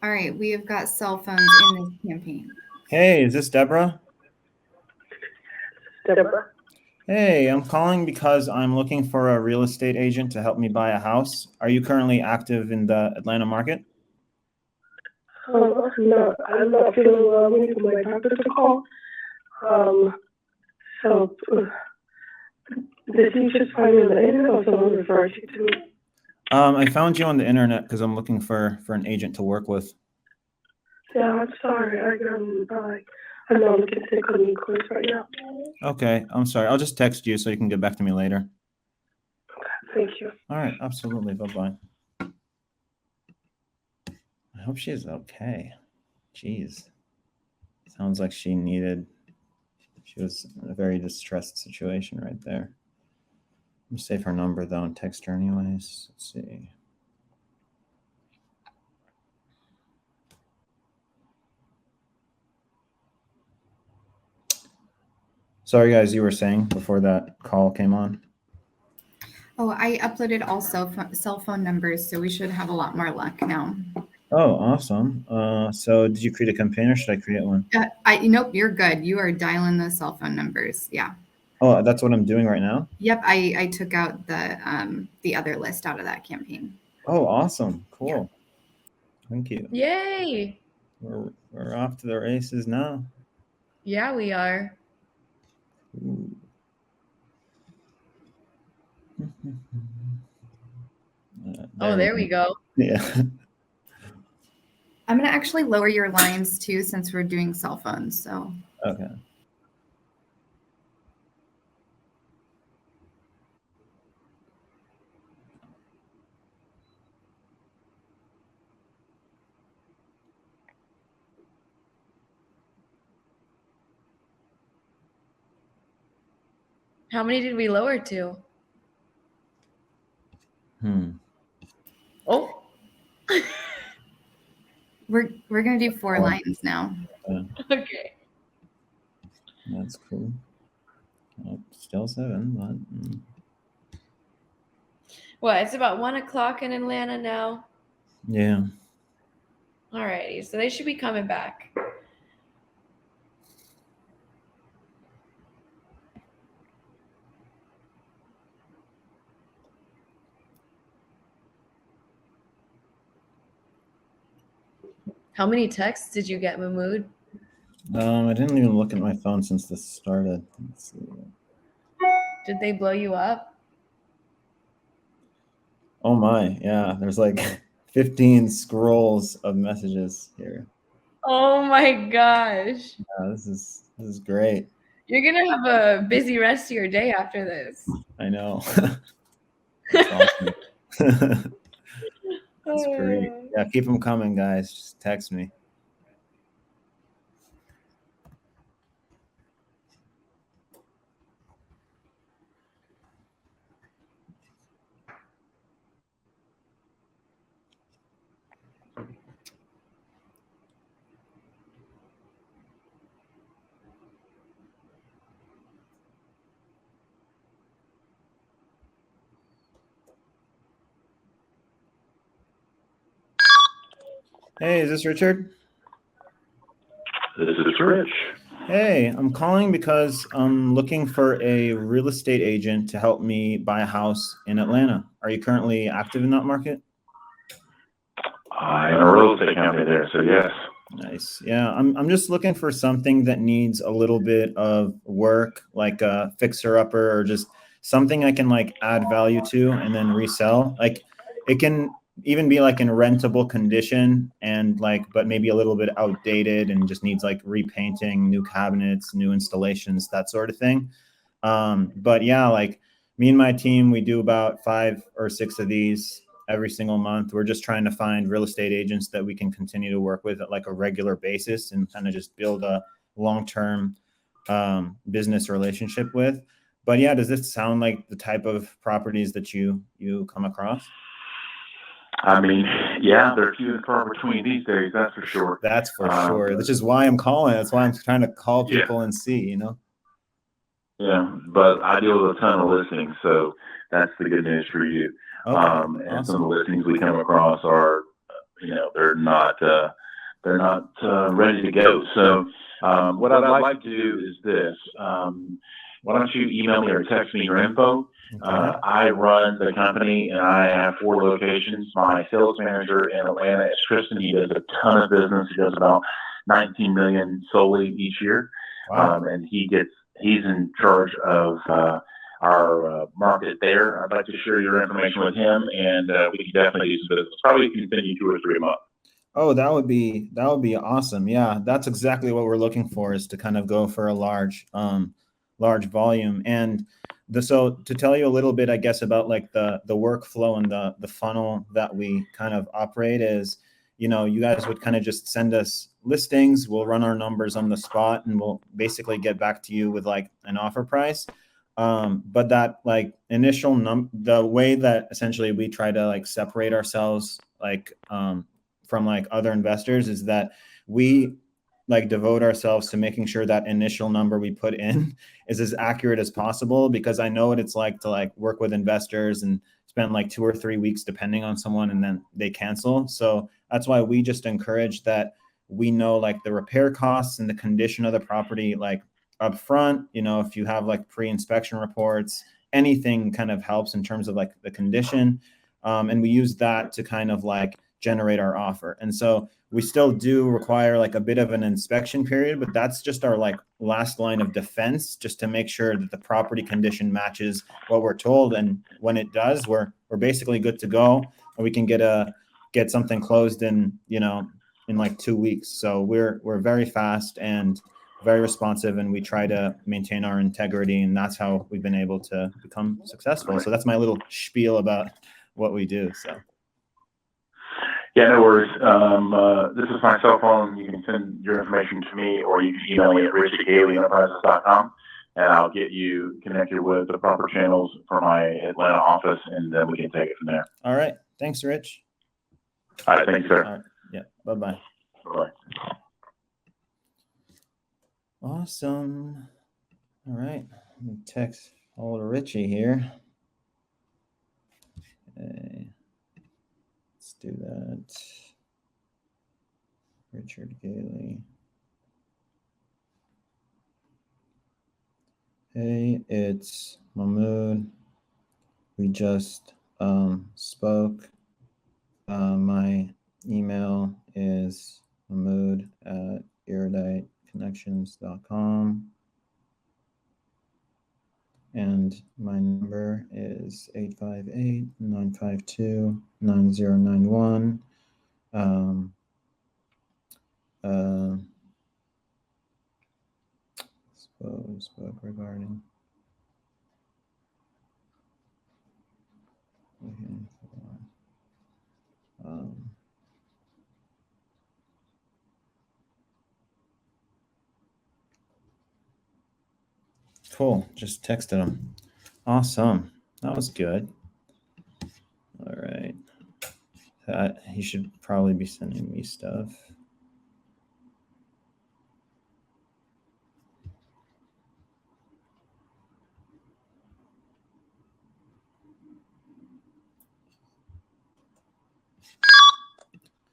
All right, we have got cell phones in this campaign. Hey, is this Deborah? Deborah. Hey, I'm calling because I'm looking for a real estate agent to help me buy a house. Are you currently active in the Atlanta market? No, I'm not feeling well. We need my doctor to call. Um, so, did you just find me on the internet or someone referred you to me? I found you on the internet because I'm looking for an agent to work with. Yeah, I'm sorry. I know I'm looking to take on new calls right now. Okay, I'm sorry. I'll just text you so you can get back to me later. Thank you. All right, absolutely. Bye-bye. I hope she's okay. Jeez. Sounds like she was in a very distressed situation right there. I'm gonna save her number though and text her anyways. Let's see. Sorry guys, you were saying before that call came on? Oh, I uploaded all cell phone numbers, so we should have a lot more luck now. Oh, awesome. So did you create a campaign or should I create one? Nope, you're good. You are dialing the cell phone numbers. Yeah. Oh, that's what I'm doing right now? Yep, I took out the other list out of that campaign. Oh, awesome. Cool. Yeah. Thank you. Yay. We're off to the races now. Yeah, we are. Ooh. There we go. Yeah. I'm going to actually lower your lines too, since we're doing cell phones. So. Okay. How many did we lower to? Oh. We're gonna do 4 lines now. Okay. That's cool. Oh, still 7, but. Well, it's about 1 o'clock in Atlanta now. Yeah. Alrighty, so they should be coming back. How many texts did you get, Mahmoud? I didn't even look at my phone since this started. Let's see. Did they blow you up? Oh my, yeah. There's like 15 scrolls of messages here. Oh my gosh. Yeah, this is great. You're gonna have a busy rest of your day after this. I know. That's awesome. That's great. Yeah, keep them coming, guys. Just text me. Hey, is this Richard? This is Rich. Hey, I'm calling because I'm looking for a real estate agent to help me buy a house in Atlanta. Are you currently active in that market? I am a real estate company there, so yes. Nice. Yeah, I'm just looking for something that needs a little bit of work, like a fixer-upper or just something I can like add value to and then resell. Like it can even be like in rentable condition and like, but maybe a little bit outdated and just needs like repainting, new cabinets, new installations, that sort of thing. But yeah, like me and my team, we do about 5 or 6 of these every single month. We're just trying to find real estate agents that we can continue to work with at like a regular basis and kind of just build a long-term business relationship with. But yeah, does this sound like the type of properties that you come across? I mean, yeah, they're few and far between these days, that's for sure. That's for sure. This is why I'm calling. That's why I'm trying to call people and see, you know? Yeah, but I deal with a ton of listings, so that's the good news for you. Okay, and some of the listings we come across are they're not ready to go. So what I'd like to do is this. Why don't you email me or text me your info? I run the company and I have 4 locations. My sales manager in Atlanta is Tristan. He does a ton of business. He does about 19 million solely each year. Wow. And he's in charge of our market there. I'd like to share your information with him, and we can definitely do some business. Probably continue 2 or 3 a month. Oh, that would be awesome. Yeah, that's exactly what we're looking for, is to kind of go for a large volume. And so to tell you a little bit, I guess, about like the workflow and the funnel that we kind of operate is, you guys would kind of just send us listings. We'll run our numbers on the spot, and we'll basically get back to you with like an offer price. But that like initial the way that essentially we try to like separate ourselves like from like other investors is that we like devote ourselves to making sure that initial number we put in is as accurate as possible, because I know what it's like to like work with investors and spend like 2 or 3 weeks depending on someone, and then they cancel. So that's why we just encourage that we know like the repair costs and the condition of the property like up front. If you have like pre-inspection reports, anything kind of helps in terms of like the condition. And we use that to kind of like generate our offer. And so we still do require like a bit of an inspection period, but that's just our like last line of defense, just to make sure that the property condition matches what we're told. And when it does, we're basically good to go, and we can get something closed in like 2 weeks. So we're very fast and very responsive, and we try to maintain our integrity, and that's how we've been able to become successful. So that's my little spiel about what we do. So. Yeah, no worries. This is my cell phone. You can send your information to me, or you can email me at rich@gateway.enterprises.com, and I'll get you connected with the proper channels for my Atlanta office, and then we can take it from there. All right. Thanks, Rich. All right. Thanks, sir. All right. Yeah. Bye-bye. Bye-bye. Awesome. All right. Let me text old Richie here. Okay. Let's do that. Richard Gailey. Hey, it's Mahmoud. We just spoke. My email is mahmood@eruditeconnections.com. And my number is 858-952-9091. Spoke regarding. Cool. Just texted him. Awesome. That was good. All right. He should probably be sending me stuff.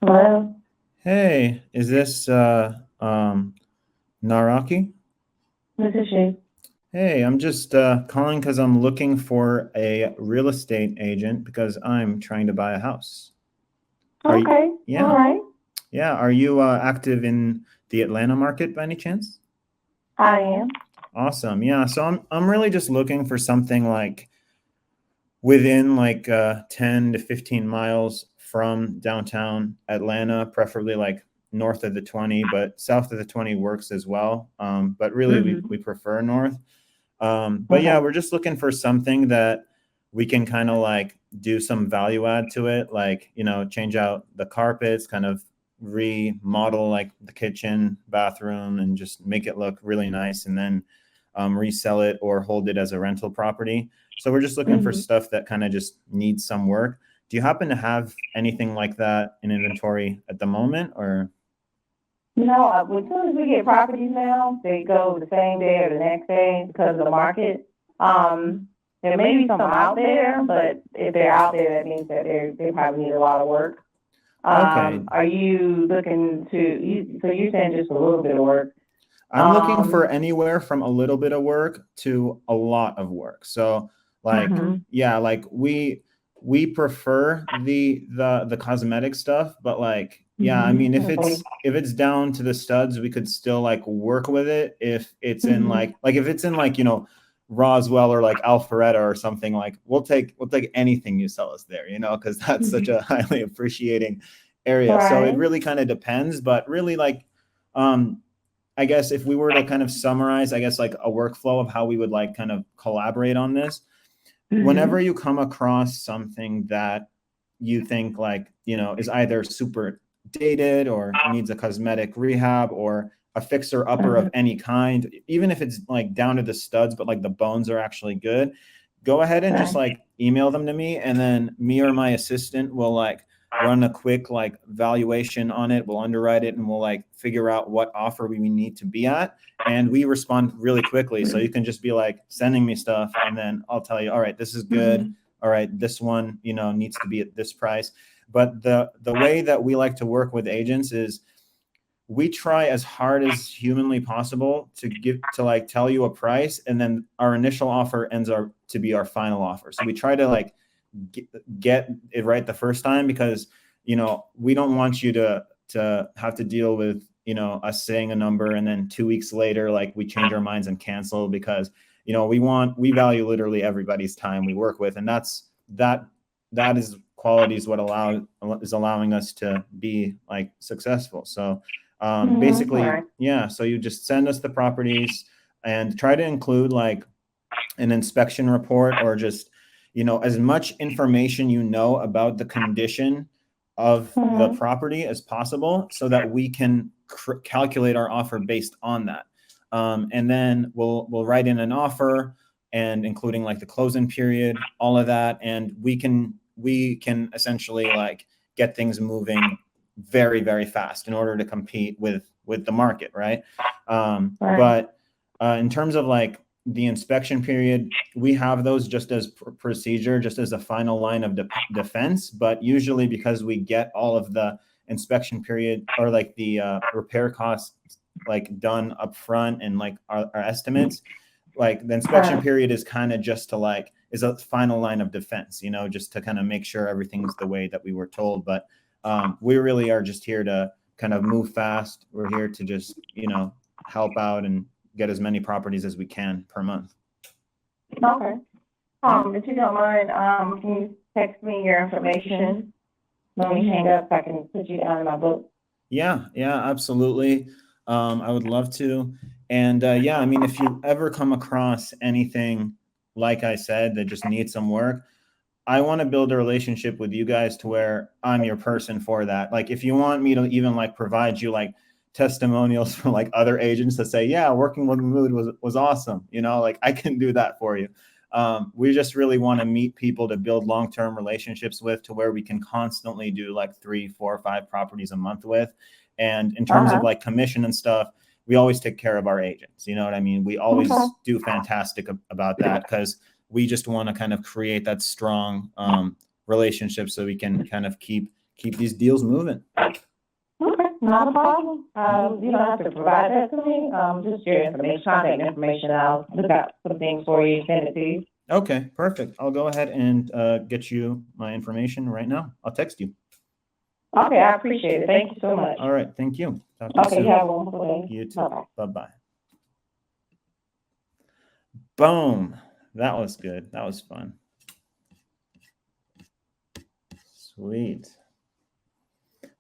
Hello. Hey, is this Naraki? This is she. Hey, I'm just calling because I'm looking for a real estate agent because I'm trying to buy a house. Okay. Yeah. All right. Yeah. Are you active in the Atlanta market by any chance? I am. Awesome. Yeah. So I'm really just looking for something like within like 10 to 15 miles from downtown Atlanta, preferably like north of the 20, but south of the 20 works as well. But really we prefer north. But yeah, we're just looking for something that we can kind of like do some value add to it, like, change out the carpets, kind of remodel like the kitchen, bathroom, and just make it look really nice, and then resell it or hold it as a rental property. So we're just looking for stuff that kind of just needs some work. Do you happen to have anything like that in inventory at the moment, or? No, as soon as we get properties now, they go the same day or the next day because of the market. There may be some out there, but if they're out there, that means that they probably need a lot of work. Okay. Are you looking so you're saying just a little bit of work? I'm looking for anywhere from a little bit of work to a lot of work. So like, yeah, like we prefer the cosmetic stuff, but like, yeah, I mean, if it's down to the studs, we could still like work with it. If it's in like if it's in like, you know, Roswell or like Alpharetta or something, like we'll take anything you sell us there, you know, because that's such a highly appreciating area. So it really kind of depends, but really like, I guess if we were to kind of summarize, I guess like a workflow of how we would like kind of collaborate on this, whenever you come across something that you think like, you know, is either super dated or needs a cosmetic rehab or a fixer upper of any kind, even if it's like down to the studs, but like the bones are actually good, go ahead and just like email them to me. And then me or my assistant will like run a quick like valuation on it. We'll underwrite it and we'll like figure out what offer we need to be at. And we respond really quickly. So you can just be like sending me stuff and then I'll tell you, all right, this is good. All right, this one, you know, needs to be at this price. But the way that we like to work with agents is we try as hard as humanly possible to like tell you a price, and then our initial offer ends up to be our final offer. So we try to like get it right the first time, because, you know, we don't want you to have to deal with, you know, us saying a number and then 2 weeks later, like we change our minds and cancel, because, you know, we value literally everybody's time we work with. And that is qualities what is allowing us to be like successful. So basically, yeah. So you just send us the properties and try to include like an inspection report, or just, you know, as much information, you know, about the condition of the property as possible, so that we can calculate our offer based on that. And then we'll write in an offer, and including like the closing period, all of that. And we can essentially like get things moving very, very fast in order to compete with the market. Right. But in terms of like the inspection period, we have those just as procedure, just as a final line of defense. But usually, because we get all of the inspection period or like the repair costs like done up front and like our estimates, like the inspection period is kind of just to like is a final line of defense, you know, just to kind of make sure everything's the way that we were told. But we really are just here to kind of move fast. We're here to just, you know, help out and get as many properties as we can per month. Okay. If you don't mind, can you text me your information when we hang up, so I can put you down in my book? Yeah, absolutely. I would love to. And yeah, I mean, if you ever come across anything, like I said, that just needs some work, I want to build a relationship with you guys to where I'm your person for that. Like, if you want me to even like provide you like testimonials from like other agents that say, yeah, working with Mahmoud was awesome, you know, like I can do that for you. We just really want to meet people to build long-term relationships with, to where we can constantly do like 3, 4, 5 properties a month with. And in terms of like commission and stuff, we always take care of our agents. You know what I mean? We always do fantastic about that, because we just want to kind of create that strong relationship, so we can kind of keep these deals moving. Okay, not a problem. You don't have to provide that to me. Just your information, contact information. I'll look out some things for you, send it to you. Okay, perfect. I'll go ahead and get you my information right now. I'll text you. Okay, I appreciate it. Thank you so much. All right, thank you. Talk to you soon. You have a wonderful day. You too. Bye-bye. Bye-bye. Boom. That was good. That was fun. Sweet.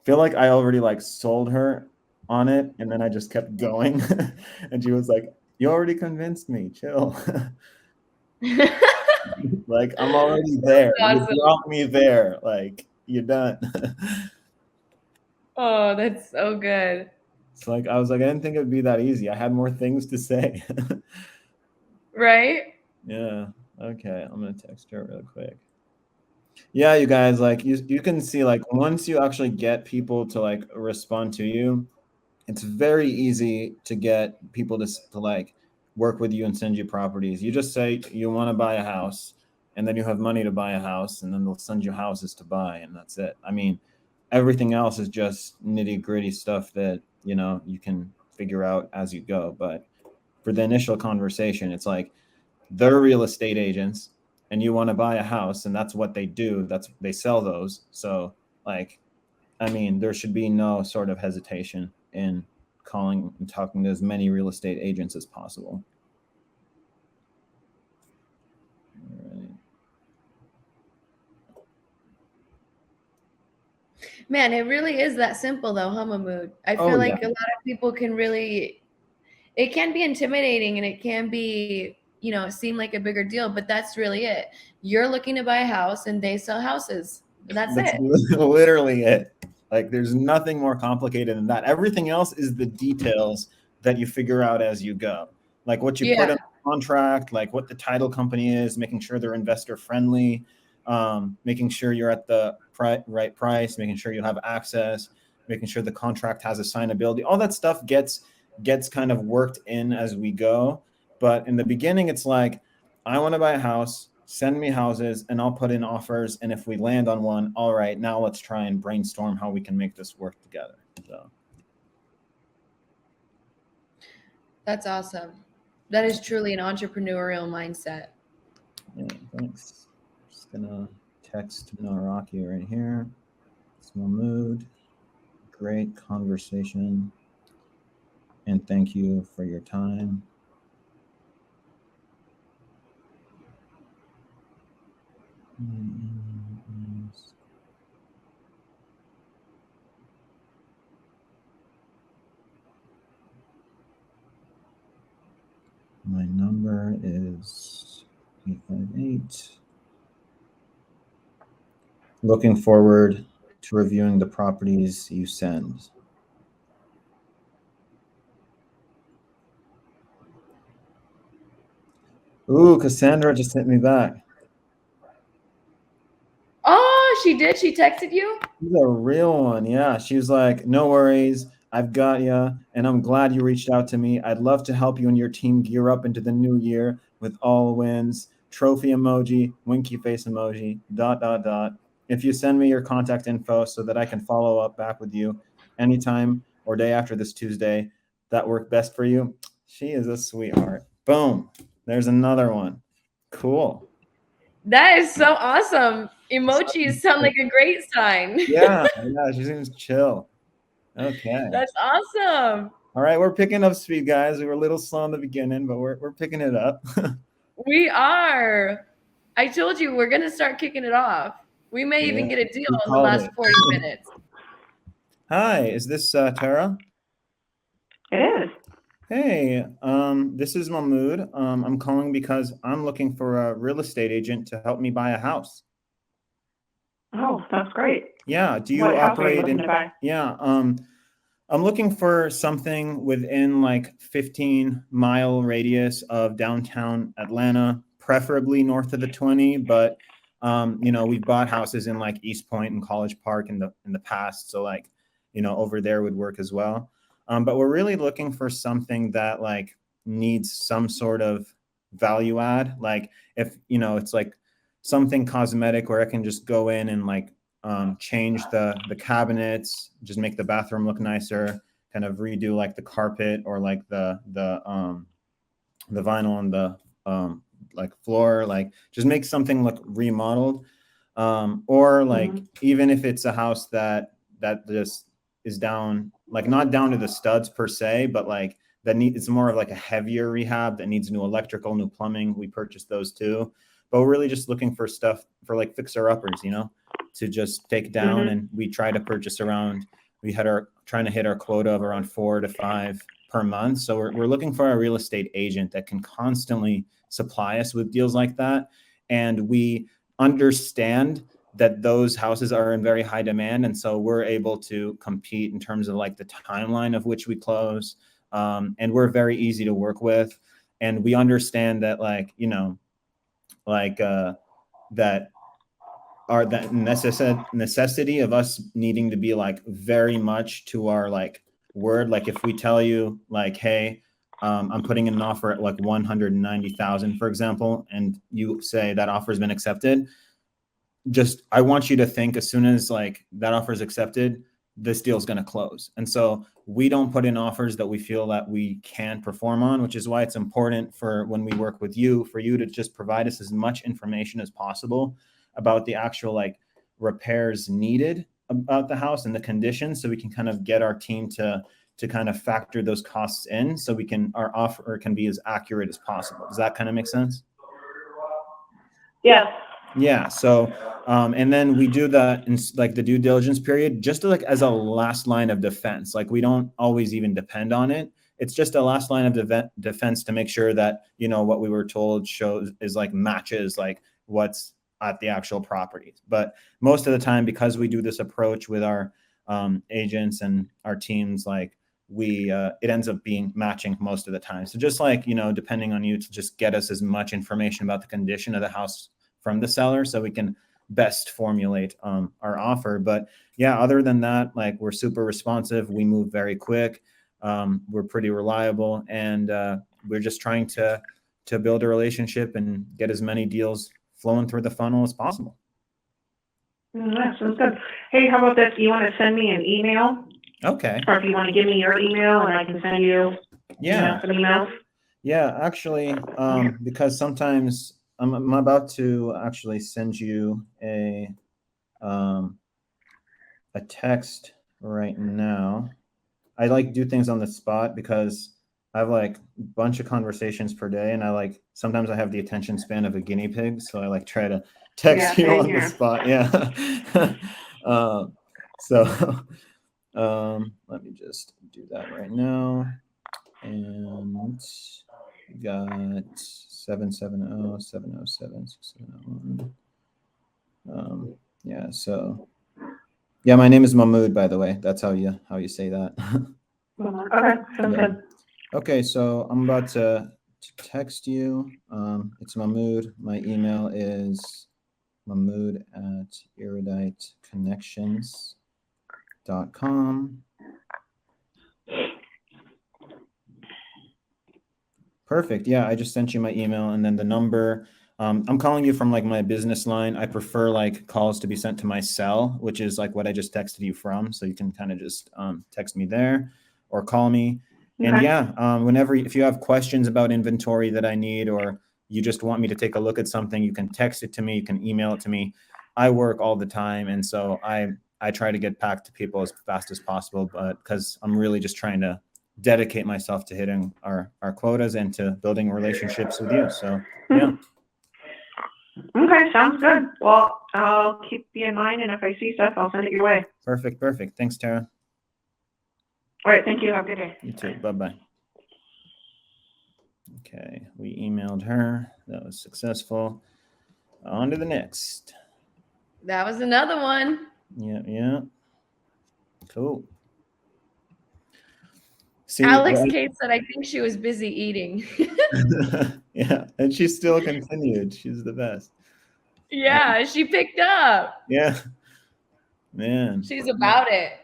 Feel like I already like sold her on it, and then I just kept going. And she was like, you already convinced me, chill. Like, I'm already there. Awesome. You brought me there. Like, you're done. Oh, that's so good. It's like, I was like, I didn't think it would be that easy. I had more things to say. Right? Yeah. Okay. I'm going to text her real quick. Yeah, you guys, like you can see, like, once you actually get people to like respond to you, it's very easy to get people to like work with you and send you properties. You just say you want to buy a house, and then you have money to buy a house, and then they'll send you houses to buy, and that's it. I mean, everything else is just nitty gritty stuff that, you can figure out as you go. But for the initial conversation, it's like they're real estate agents and you want to buy a house, and that's what they do. They sell those. So like, I mean, there should be no sort of hesitation in calling and talking to as many real estate agents as possible. All right. Man, it really is that simple though, huh, Mahmoud? I Oh, feel like yeah. a lot of people can really, it can be intimidating and it can be, seem like a bigger deal, but that's really it. You're looking to buy a house and they sell houses. That's it. Literally it. Like, there's nothing more complicated than that. Everything else is the details that you figure out as you go. Like what you put in the contract, like what the title company is, making sure they're investor friendly, making sure you're at the right price, making sure you have access, making sure the contract has assignability. All that stuff gets kind of worked in as we go. But in the beginning, it's like, I want to buy a house, send me houses, and I'll put in offers. And if we land on one, all right, now let's try and brainstorm how we can make this work together. So that's awesome. That is truly an entrepreneurial mindset. yeah, thanks. Just gonna text Naraki right here. Small mood. Great conversation. And thank you for your time. My number is 858. Looking forward to reviewing the properties you send. Ooh, Cassandra just hit me back. Oh, she did? She texted you? She's a real one. Yeah. She was like, no worries. I've got you. And I'm glad you reached out to me. I'd love to help you and your team gear up into the new year with all wins. Trophy emoji, winky face emoji, ... If you send me your contact info so that I can follow up back with you anytime or day after this Tuesday, that work best for you. She is a sweetheart. Boom. There's another one. Cool. That is so awesome. Emojis sound like a great sign. Yeah, she seems chill. Okay. That's awesome. All right, we're picking up speed, guys. We were a little slow in the beginning, but we're picking it up. We are. I told you we're gonna start kicking it off. We may even get a deal in the last 40 minutes. Hi, is this Tara? It is. Hey, this is Mahmoud. I'm calling because I'm looking for a real estate agent to help me buy a house. Oh, that's great. Yeah, do you What house are you operate looking in? to buy? Yeah, I'm looking for something within like 15-mile radius of downtown Atlanta, preferably north of the 20. But we've bought houses in like East Point and College Park in the past, so like over there would work as well. But we're really looking for something that like needs some sort of value add. Like if it's like something cosmetic where I can just go in and like change the cabinets, just make the bathroom look nicer, kind of redo like the carpet or like the vinyl on the like floor, like just make something look remodeled. Or like even if it's a house that just is down, like not down to the studs per se, but like it's more of like a heavier rehab that needs new electrical, new plumbing. We purchased those too, but we're really just looking for stuff for like fixer uppers, to just take down. And we try to purchase trying to hit our quota of around 4 to 5 per month. So we're looking for a real estate agent that can constantly supply us with deals like that. And we understand that those houses are in very high demand. And so we're able to compete in terms of like the timeline of which we close. And we're very easy to work with. And we understand that that necessity of us needing to be like very much to our like word. Like if we tell you like, hey, I'm putting in an offer at like 190,000, for example, and you say that offer has been accepted, just, I want you to think as soon as like that offer is accepted, this deal is going to close. And so we don't put in offers that we feel that we can perform on, which is why it's important for when we work with you, for you to just provide us as much information as possible about the actual like repairs needed about the house and the conditions, so we can kind of get our team to kind of factor those costs in, so we can, our offer can be as accurate as possible. Does that kind of make sense? Yeah. Yeah. So, and then we do the, like the due diligence period, just to, like as a last line of defense. Like we don't always even depend on it. It's just a last line of defense to make sure that, you know, what we were told shows is like matches like what's at the actual property. But most of the time, because we do this approach with our agents and our teams, like we, it ends up being matching most of the time. So just like, you know, depending on you to just get us as much information about the condition of the house from the seller, so we can best formulate our offer. But yeah, other than that, like we're super responsive. We move very quick. We're pretty reliable, and we're just trying to build a relationship and get as many deals flowing through the funnel as possible. That sounds good. Hey, how about this? You want to send me an email? Okay. Or if you want to give me your email and I can send you, Yeah. some emails. Yeah, actually, because sometimes I'm about to actually send you a text right now. I like do things on the spot because I have like a bunch of conversations per day, and I like, sometimes I have the attention span of a guinea pig, so I like try to text you on the spot. Yeah. So let me just do that right now. And we got 770-707-671. Yeah, so yeah, my name is Mahmoud, by the way. That's how you say that. Okay, sounds good. Okay, so I'm about to text you. It's Mahmoud. My email is mahmoud@eruditeconnections.com. Perfect. Yeah, I just sent you my email, and then the number. I'm calling you from like my business line. I prefer like calls to be sent to my cell, which is like what I just texted you from. So you can kind of just text me there or call me. Okay. And yeah, whenever, if you have questions about inventory that I need, or you just want me to take a look at something, you can text it to me, you can email it to me. I work all the time, and so I try to get back to people as fast as possible, but because I'm really just trying to dedicate myself to hitting our quotas and to building relationships with you. So yeah. Okay, sounds good. Well, I'll keep you in mind, and if I see stuff, I'll send it your way. Perfect. Thanks, Tara. All right, thank you. Have a good day. You too. Bye-bye. Okay, we emailed her. That was successful. On to the next. That was another one. Yeah. Cool. See, Alex Kate said, I think she was busy eating. Yeah, and she still continued. She's the best. Yeah, she picked up. Yeah, man. She's about it.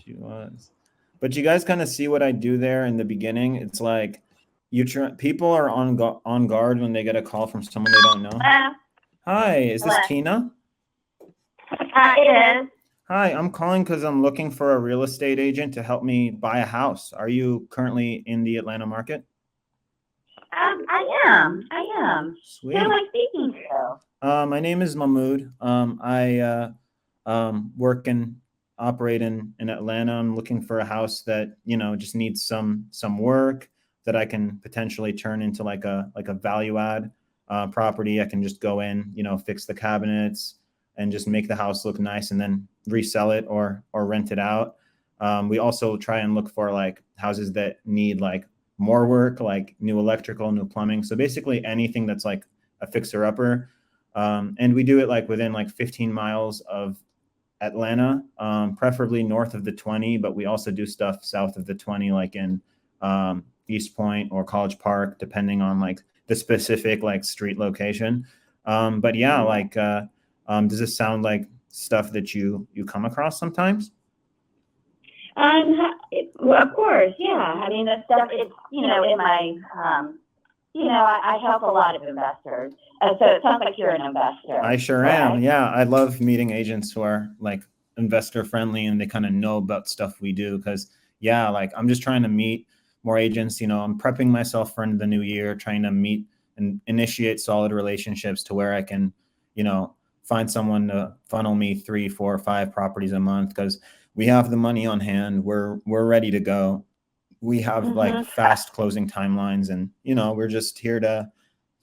She was. But you guys kind of see what I do there in the beginning. It's like people are on guard when they get a call from someone they don't know. Hi, is this Tina? It is. Hi, I'm calling because I'm looking for a real estate agent to help me buy a house. Are you currently in the Atlanta market? I am. Sweet. Who am I speaking to? My name is Mahmoud. I work and operate in Atlanta. I'm looking for a house that, you know, just needs some work that I can potentially turn into like a value add property. I can just go in, you know, fix the cabinets and just make the house look nice, and then resell it or rent it out. We also try and look for like houses that need like more work, like new electrical, new plumbing. So basically anything that's like a fixer upper. And we do it like within like 15 miles of Atlanta, preferably north of the 20, but we also do stuff south of the 20, like in East Point or College Park, depending on like the specific like street location. But yeah, like, does this sound like stuff that you come across sometimes? Well, of course, yeah. I mean, that stuff is, you know, in my I help a lot of investors. So it sounds like you're an investor. I sure am. Yeah, I love meeting agents who are like investor friendly and they kind of know about stuff we do. Because yeah, like I'm just trying to meet more agents. I'm prepping myself for the new year, trying to meet and initiate solid relationships to where I can, find someone to funnel me 3, 4, 5 properties a month, because we have the money on hand. We're ready to go. We have like fast closing timelines, and we're just here to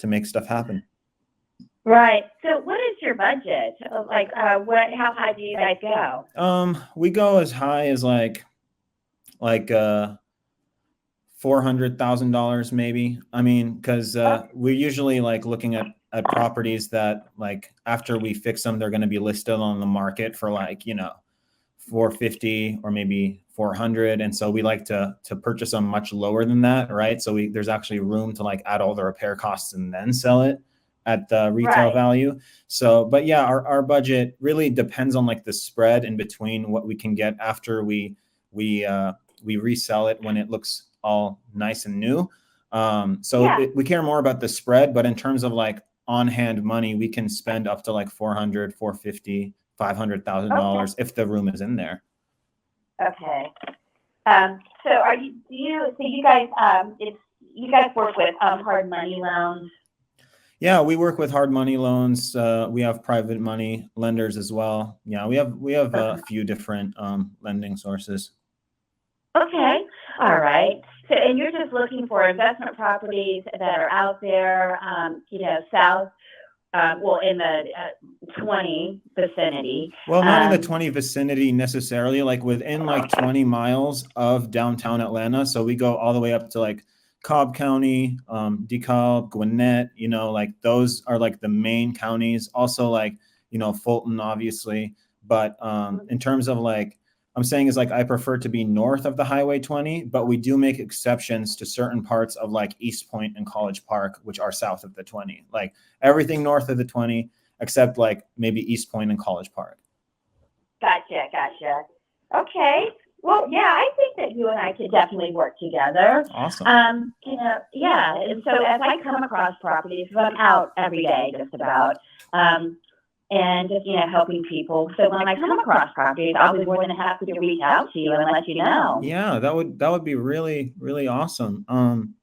make stuff happen. Right. So what is your budget? Like, how high do you guys go? We go as high as like $400,000 maybe. I mean, because we're usually like looking at properties that like after we fix them, they're going to be listed on the market for like, $450 or maybe $400. And so we like to purchase them much lower than that. Right. So there's actually room to like add all the repair costs and then sell it at the retail value. So, but yeah, our budget really depends on like the spread in between what we can get after we resell it when it looks all nice and new. We care more about the spread, but in terms of like on hand money, we can spend up to like $400, $450, $500,000 if the room is in there. Okay. So you guys work with hard money loans? Yeah, we work with hard money loans. We have private money lenders as well. Yeah, we have a few different lending sources. Okay. All right. So, and you're just looking for investment properties that are out there, south, in the 20 vicinity. Well, not in the 20 vicinity necessarily, like within like 20 miles of downtown Atlanta. So we go all the way up to like Cobb County, DeKalb, Gwinnett, like those are like the main counties. Also like, Fulton, obviously. But in terms of like, I'm saying is like I prefer to be north of the Highway 20, but we do make exceptions to certain parts of like East Point and College Park, which are south of the 20. Like everything north of the 20, except like maybe East Point and College Park. Gotcha. Okay. Well, yeah, I think that you and I could definitely work together. Awesome. Yeah. And so as I come across properties, I'm out every day just about, and just, helping people. So when I come across properties, I'll be more than happy to reach out to you and let you know. Yeah, that would be really, really awesome.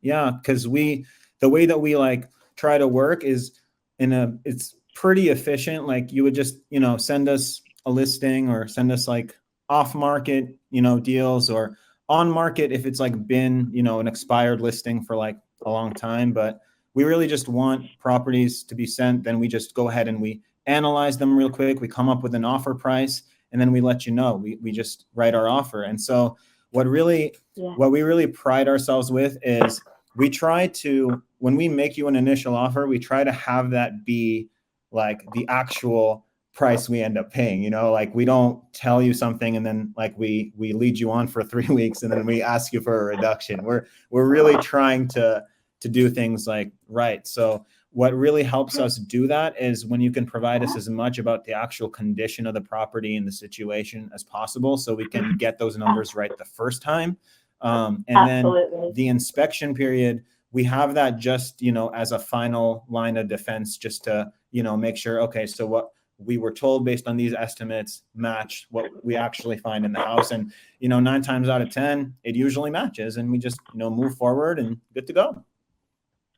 Yeah, because the way that we like try to work is it's pretty efficient. Like you would just, send us a listing or send us like off market, deals, or on market if it's like been, an expired listing for like a long time. But we really just want properties to be sent. Then we just go ahead and we analyze them real quick. We come up with an offer price, and then we let you know. We just write our offer. And so what we really pride ourselves with is we try to, when we make you an initial offer, we try to have that be like the actual price we end up paying. Like we don't tell you something and then like we lead you on for 3 weeks and then we ask you for a reduction. We're really trying to do things like right. So what really helps us do that is when you can provide us as much about the actual condition of the property and the situation as possible, so we can get those numbers right the first time. And Absolutely. Then the inspection period, we have that just, as a final line of defense, just to, make sure, okay, so what we were told based on these estimates match what we actually find in the house. And, 9 times out of 10, it usually matches, and we just, move forward and good to go.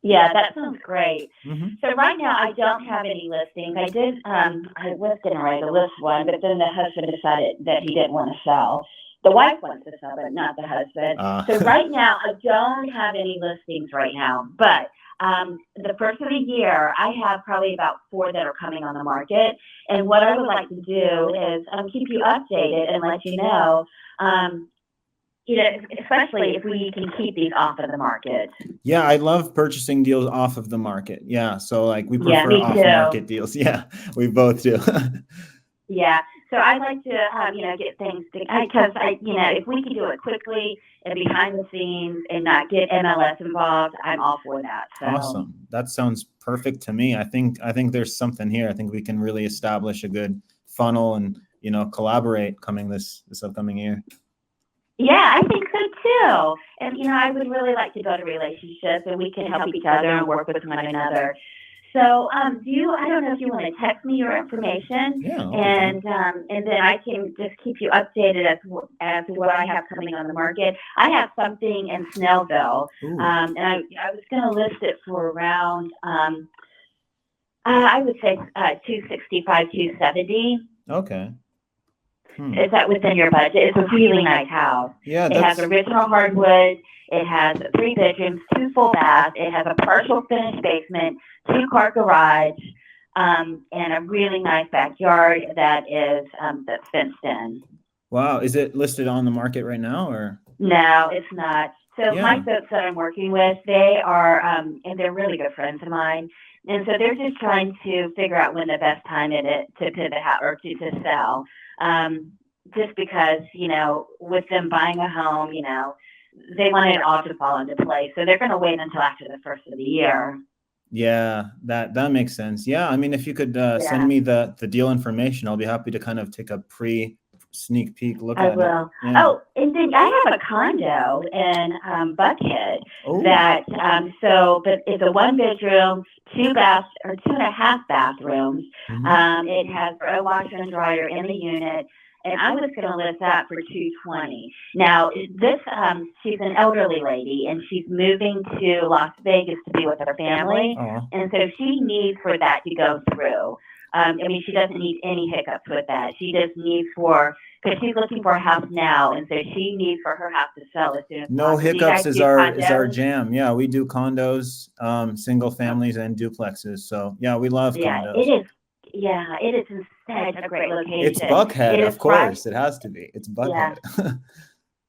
Yeah, that sounds great. Mm-hmm. So right now I don't have any listings. I did, I was getting ready to list one, but then the husband decided that he didn't want to sell. The wife wants to sell, but not the husband. So right now I don't have any listings right now, but the first of the year, I have probably about 4 that are coming on the market. And what I would like to do is keep you updated and let you know, especially if we can keep these off of the market. Yeah, I love purchasing deals off of the market. Yeah, so like we prefer off-market deals. Yeah, we both do. Yeah, so I like to, get things because if we can do it quickly and behind the scenes and not get MLS involved, I'm all for that. So. Awesome. That sounds perfect to me. I think there's something here. I think we can really establish a good funnel and collaborate coming this upcoming year. Yeah, I think so too. And I would really like to build a relationship, and we can help each other and work with one another. So, I don't know if you want to text me your information, Yeah. and then I can just keep you updated as to what I have coming on the market. I have something in Snellville, and I was going to list it for around, I would say 265, 270. Okay. Is that within your budget? It's a really nice house. Yeah, it has original hardwood. It has 3 bedrooms, 2 full baths. It has a partial finished basement, 2-car garage, and a really nice backyard that's fenced in. Wow. Is it listed on the market right now, or? No, it's not. So Yeah. my folks that I'm working with, they are, and they're really good friends of mine. And so they're just trying to figure out when the best time it is to pivot or to sell. Just because, with them buying a home, they want it all to fall into place. So they're going to wait until after the first of the year. Yeah, that makes sense. Yeah. I mean, if you could send me the deal information, I'll be happy to kind of take a sneak peek look at it. I will. Yeah. Oh, and then I have a condo in Buckhead Oh. but it's a 1-bedroom, 2 baths or 2.5 bathrooms. Mhm. It has a washer and dryer in the unit. And I was going to list that for $220. Now, she's an elderly lady, and she's moving to Las Vegas to be with her family. Oh. And so she needs for that to go through. She doesn't need any hiccups with that. She just needs because she's looking for a house now, and so she needs for her house to sell as soon as No possible. hiccups is our condos? jam. Yeah, we do condos, single families, and duplexes. So yeah, we love condos. It is. Yeah, it is in such a great location. It's Buckhead, of course. It has to be. It's Buckhead.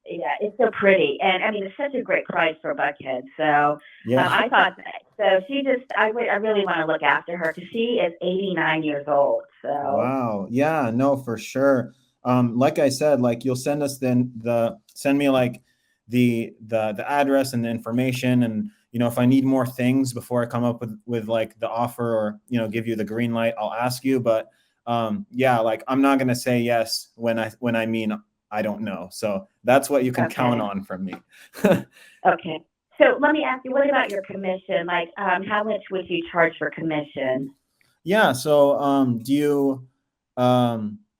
Yeah, it's so pretty, and it's such a great price for Buckhead. So Yeah. I thought that. So I really want to look after her because she is 89 years old. So Wow. Yeah. No, for sure. Like I said, like you'll send us send me like the address and the information, and if I need more things before I come up with like the offer or give you the green light, I'll ask you. But yeah, like I'm not gonna say yes when I mean I don't know. So that's what you can count on from me. Okay. So let me ask you, what about your commission? Like, how much would you charge for commission? Yeah. So do you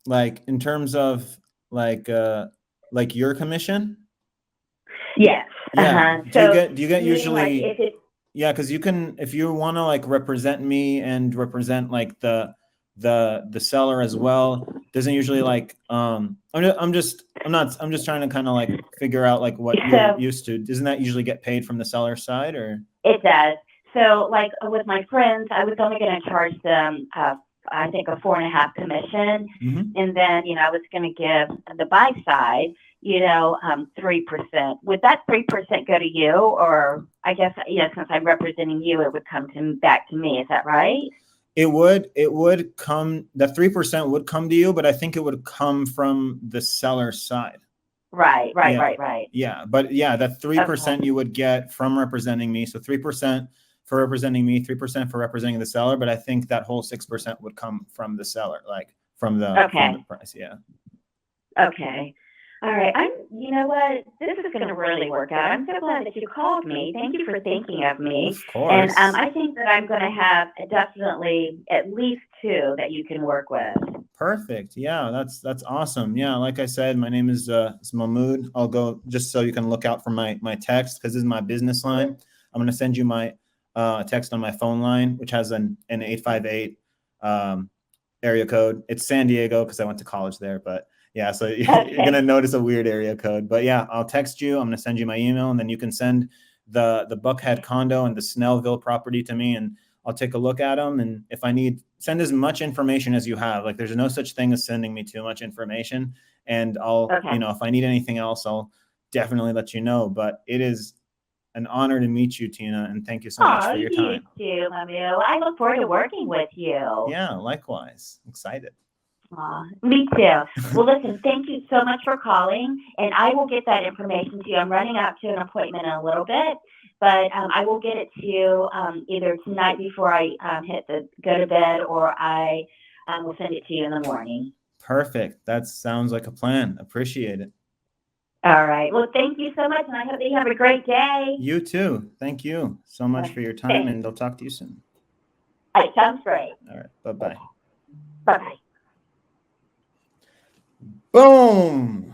like in terms of like your commission? Yes. Yeah. So do you get usually? Like Yeah, because if you want to like represent me and represent like the seller as well, doesn't usually like I'm just trying to kind of like figure out like what you're used to. Doesn't that usually get paid from the seller side, or? It does. So like with my friends, I was only going to charge them I think a 4.5 commission, and then I was going to give the buy side 3%. Would that 3% go to you, or I guess since I'm representing you, it would come back to me? Is that right? It would come. The 3% would come to you, but I think it would come from the seller's side. Right. Yeah, but yeah, that 3% you would get from representing me. So 3% for representing me, 3% for representing the seller. But I think that whole 6% would come from the seller, like from the price. Yeah. Okay. All right. You know what? This is going to really work out. I'm so glad that you called me. Thank you for thinking of me. Of course. And I think that I'm going to have definitely at least 2 that you can work with. Perfect. Yeah, that's awesome. Yeah, like I said, my name is Mahmoud. I'll go just so you can look out for my text, because this is my business line. I'm going to send you my text on my phone line, which has an 858 area code. It's San Diego because I went to college there, but yeah, so you're going to notice a weird area code. But yeah, I'll text you. I'm going to send you my email, and then you can send the Buckhead condo and the Snellville property to me, and I'll take a look at them. And if I need, send as much information as you have. Like there's no such thing as sending me too much information. And I'll, if I need anything else, I'll definitely let you know. But it is an honor to meet you, Tina, and thank you so much for your time. You too, Mahmoud. I look forward to working with you. Yeah, likewise. Excited. Me too. Well, listen, thank you so much for calling, and I will get that information to you. I'm running out to an appointment in a little bit, but I will get it to you either tonight before I go to bed, or I will send it to you in the morning. Perfect. That sounds like a plan. Appreciate it. All right. Well, thank you so much, and I hope that you have a great day. You too. Thank you so much for your time, and I'll talk to you soon. All right, sounds great. All right. Bye-bye. Bye-bye. Boom.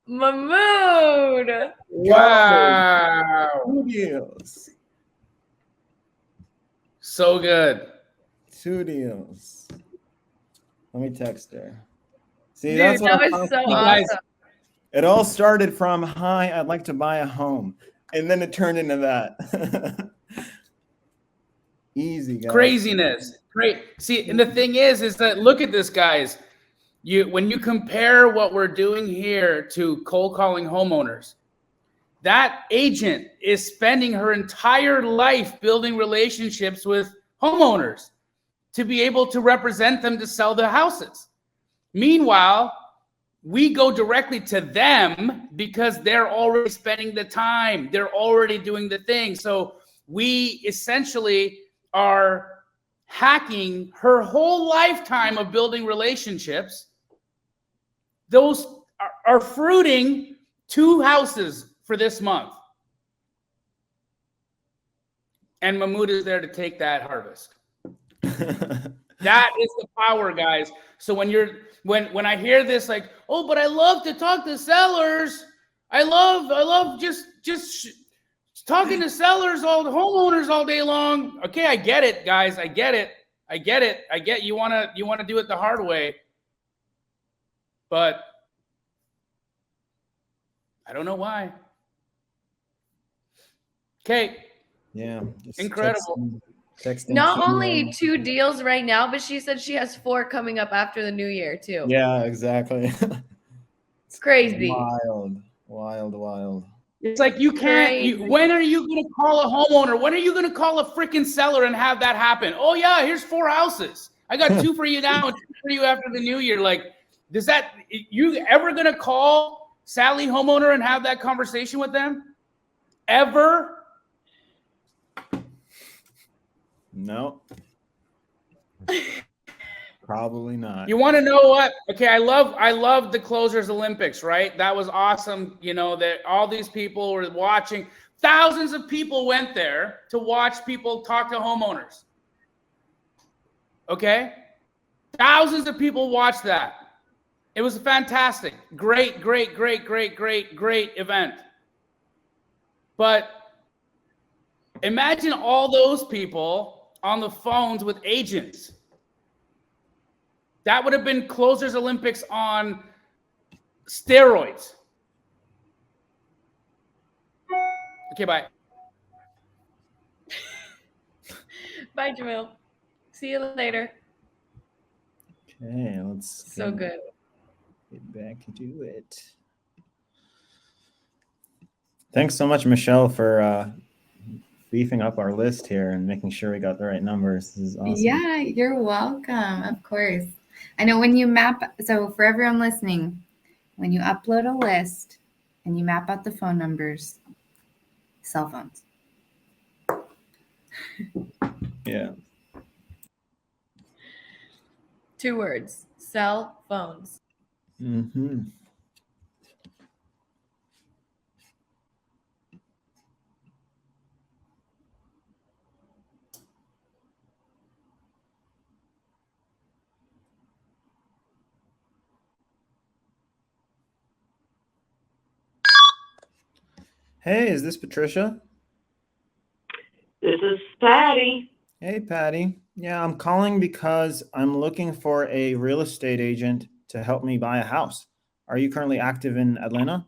Mahmoud. Wow. Two deals. So good. 2 deals. Let me text her. See, Dude, that's what that I'm was so talking about. awesome. It all started from, hi, I'd like to buy a home. And then it turned into that. Easy, guys. Craziness. Great. See, and the thing is that look at this, guys. When you compare what we're doing here to cold calling homeowners, that agent is spending her entire life building relationships with homeowners to be able to represent them to sell their houses. Meanwhile, we go directly to them because they're already spending the time. They're already doing the thing. So we essentially are hacking her whole lifetime of building relationships. Those are fruiting 2 houses for this month. And Mahmoud is there to take that harvest. That is the power, guys. So when I hear this, like, oh, but I love to talk to sellers. I love just talking to sellers, all the homeowners all day long. Okay, I get it, guys. I get it. I get you wanna do it the hard way. But I don't know why. Okay. Yeah. Incredible. Texting Not only 2 deals right now, but she said she has 4 coming up after the new year too. Yeah, exactly. It's crazy. Wild. It's like you can't. When are you going to call a homeowner? When are you going to call a freaking seller and have that happen? Oh yeah, here's 4 houses. I got 2 for you now and 2 for you after the new year. Like, you ever going to call Sally homeowner and have that conversation with them? Ever? No. Probably not. You want to know what? Okay, I love the Closers Olympics, right? That was awesome. You know, that all these people were watching. Thousands of people went there to watch people talk to homeowners. Okay? Thousands of people watched that. It was fantastic. Great event. But imagine all those people on the phones with agents. That would have been Closers Olympics on steroids. Okay, bye. Bye, Jamil. See you later. Okay, let's So good. Get back to it. Thanks so much, Michelle, for beefing up our list here and making sure we got the right numbers. This is awesome. Yeah, you're welcome. Of course. I know when you map, so for everyone listening, when you upload a list and you map out the phone numbers, cell phones. Yeah. 2 words. Cell phones. Mm-hmm. Hey, is this Patricia? This is Patty. Hey, Patty. Yeah, I'm calling because I'm looking for a real estate agent to help me buy a house. Are you currently active in Atlanta?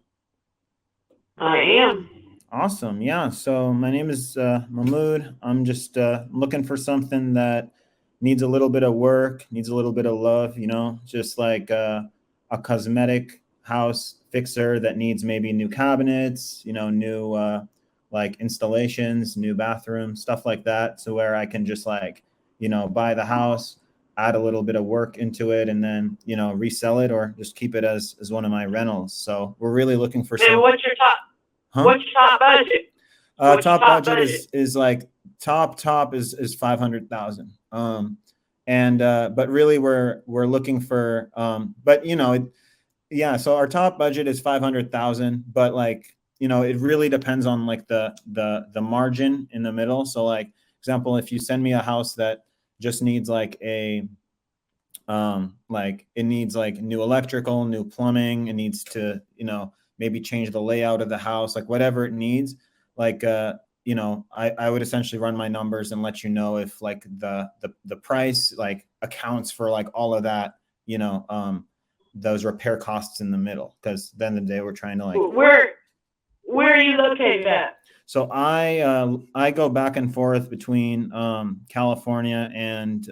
I am. Awesome. Yeah. So my name is Mahmoud. I'm just looking for something that needs a little bit of work, needs a little bit of love, you know, just like a cosmetic house fixer that needs maybe new cabinets, you know, new like installations, new bathroom, stuff like that. So where I can just like, you know, buy the house, add a little bit of work into it, and then, you know, resell it or just keep it as one of my rentals. So we're really looking for some. And what's your top? Huh? What's your top budget? Top budget is like top is 500,000. And but really we're looking for but you know, yeah, so our top budget is 500,000, but like, it really depends on like the margin in the middle. So like, example, if you send me a house that just needs like like it needs like new electrical, new plumbing, it needs to, maybe change the layout of the house, like whatever it needs, like, I would essentially run my numbers and let you know if like the price like accounts for like all of that, those repair costs in the middle. Because then the day we're trying to like, where are you located at? so I go back and forth between California and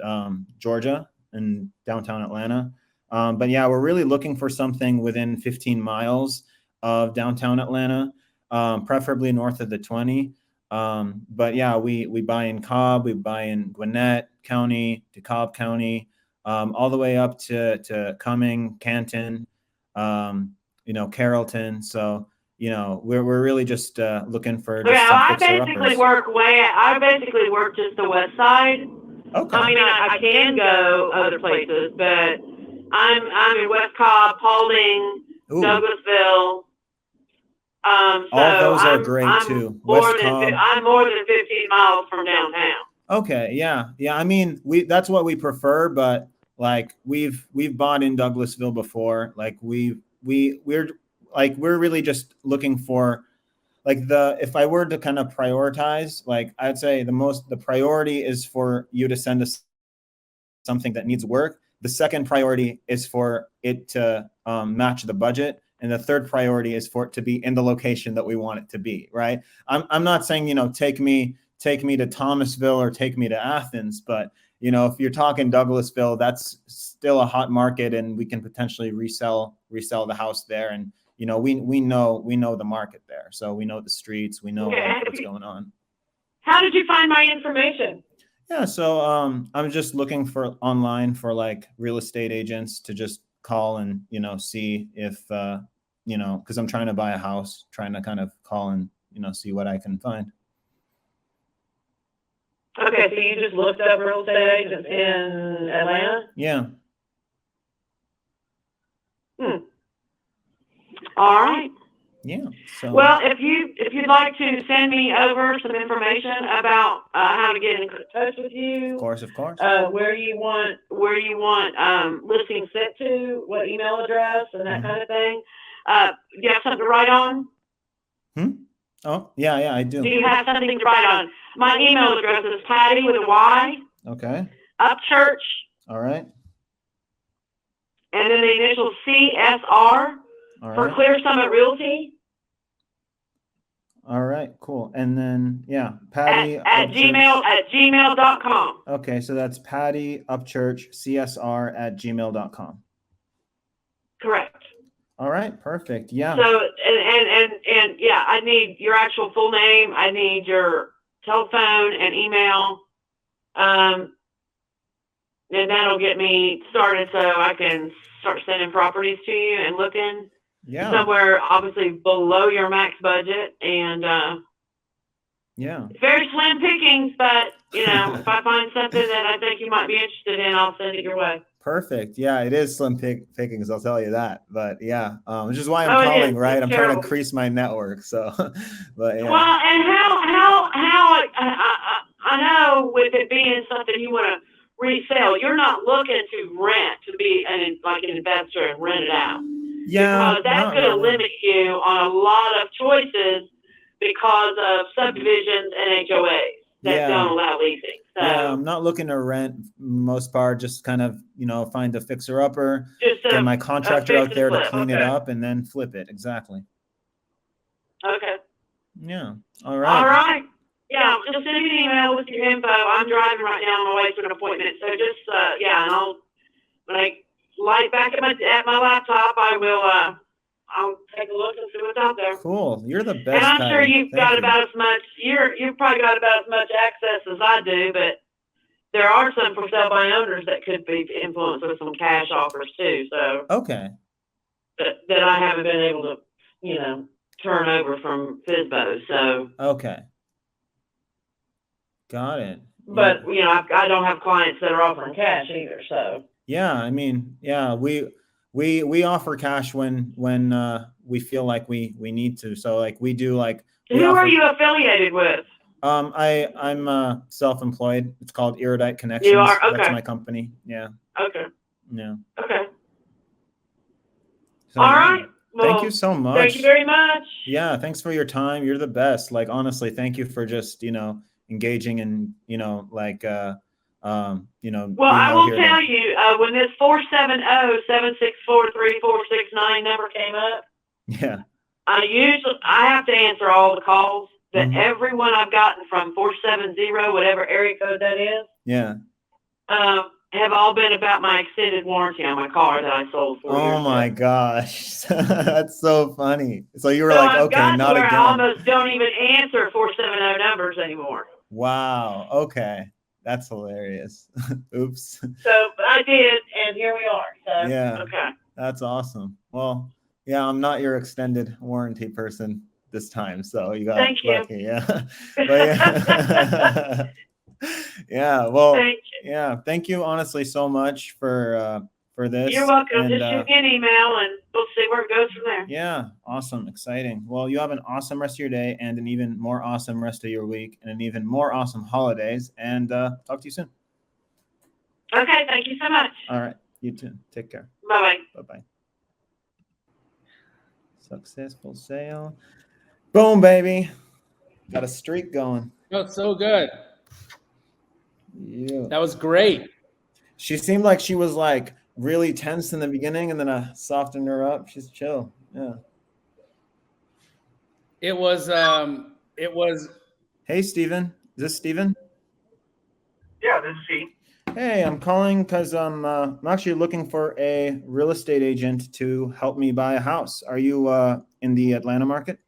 Georgia and downtown Atlanta. But yeah, we're really looking for something within 15 miles of downtown Atlanta, preferably north of the 20. But yeah, we buy in Cobb, we buy in Gwinnett County, DeKalb County, all the way up to Cumming, Canton, Carrollton. So, we're really just looking for just some I basically work just the west side. Okay. I mean, I can go other places, but I'm in West Cobb, Paulding, Ooh. Douglasville. All those are great too. West Cobb. I'm more than 15 miles from downtown. Okay, yeah. I mean, that's what we prefer, but like we've bought in Douglasville before. Like we're really just looking for like if I were to kind of prioritize, like I'd say the priority is for you to send us something that needs work. The second priority is for it to match the budget. And the third priority is for it to be in the location that we want it to be, right? I'm not saying, take me to Thomasville or take me to Athens, but if you're talking Douglasville, that's still a hot market and we can potentially resell the house there. And we know the market there. So we know the streets, we know what's going on. How did you find my information? Yeah, so I'm just looking online for like real estate agents to just call and see if because I'm trying to buy a house, trying to kind of call and see what I can find. Okay, so you just looked up real estate agents in Atlanta? Yeah. All right. Yeah. So. Well, if you'd like to send me over some information about how to get in touch with you, of course, where you want listings sent to, what email address, and that kind of thing. Do you have something to write on? Oh, yeah, I do. Do you have something to write on? My email address is Patty with a Y. Okay. Upchurch. All right. And then the initial CSR for Clear Summit Realty. All right, cool. And then, Patty at gmail.com. Okay, so that's Patty Upchurch CSR at gmail.com. Correct. All right, perfect. Yeah. So, and yeah, I need your actual full name. I need your telephone and email. And that'll get me started so I can start sending properties to you and looking. Yeah. Somewhere obviously below your max budget, and very slim pickings, but if I find something that I think you might be interested in, I'll send it your way. Perfect. Yeah, it is slim pickings, I'll tell you that. But which is why I'm calling, right? I'm trying to increase my network. So, but yeah. Well, and how I know with it being something you want to resell, you're not looking to rent to be like an investor and rent it out. Yeah, because that's going to limit you on a lot of choices because of subdivisions and HOAs that don't allow leasing. So, I'm not looking to rent most part, just kind of, find a fixer upper, get my contractor out there to clean it up and then flip it. Exactly. Okay. Yeah. All right. All right. Yeah, just send me an email with your info. I'm driving right now on my way to an appointment. So just, and when I light back at my laptop, I'll take a look and see what's out there. Cool. You're the best. And I'm sure you've got about as much. You've probably got about as much access as I do, but there are some for sale by owners that could be influenced with some cash offers too. So okay. That I haven't been able to, turn over from FSBO. So okay. Got it. But I don't have clients that are offering cash either. So yeah, I mean, we we offer cash when we feel like we need to. So like we do like. Who are you affiliated with? I'm self-employed. It's called Erudite Connections. You are? Okay. That's my company. Yeah. Okay. Yeah. Okay. So, All yeah. right. Well, thank you so much. Thank you very much. Yeah. Thanks for your time. You're the best. Like, honestly, thank you for just, engaging and, like, Well, I will tell you, when this 470-764-3469 number came up, yeah, I have to answer all the calls, but everyone I've gotten from 470, whatever area code that is, yeah, have all been about my extended warranty on my car that I sold 4 years ago. Oh my gosh, that's so funny. So you were like, I've okay, gotten not where again. I almost don't even answer 470 numbers anymore. Wow. Okay, that's hilarious. Oops. So I did, and here we are. So Yeah. okay. That's awesome. Well, yeah, I'm not your extended warranty person this time, so you got Thank you. lucky. Yeah. But yeah. Yeah. Well. Thank you. Yeah. Thank you, honestly, so much for this. You're welcome. And, just shoot me an email, and we'll see where it goes from there. Yeah. Awesome. Exciting. Well, you have an awesome rest of your day, and an even more awesome rest of your week, and an even more awesome holidays. And talk to you soon. Okay. Thank you so much. All right. You too. Take care. Bye-bye. Bye-bye. Successful sale. Boom, baby. Got a streak going. Oh, so good. Yeah. That was great. She seemed like she was like really tense in the beginning, and then I softened her up. She's chill. Yeah. It was. Hey, Steven. Is this Steven? Yeah, this is Steve. Hey, I'm calling because I'm actually looking for a real estate agent to help me buy a house. Are you in the Atlanta market?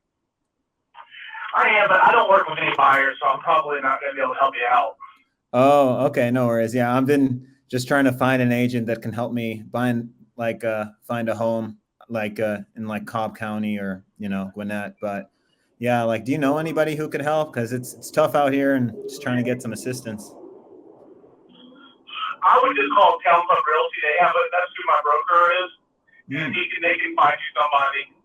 I am, but I don't work with any buyers, so I'm probably not going to be able to help you out. Oh, okay. No worries. Yeah, I've been just trying to find an agent that can help me find a home like in like Cobb County or, Gwinnett. But yeah, like, do you know anybody who could help? Because it's tough out here and just trying to get some assistance. I would just call Town Club Realty. That's who my broker is. And they can find you somebody.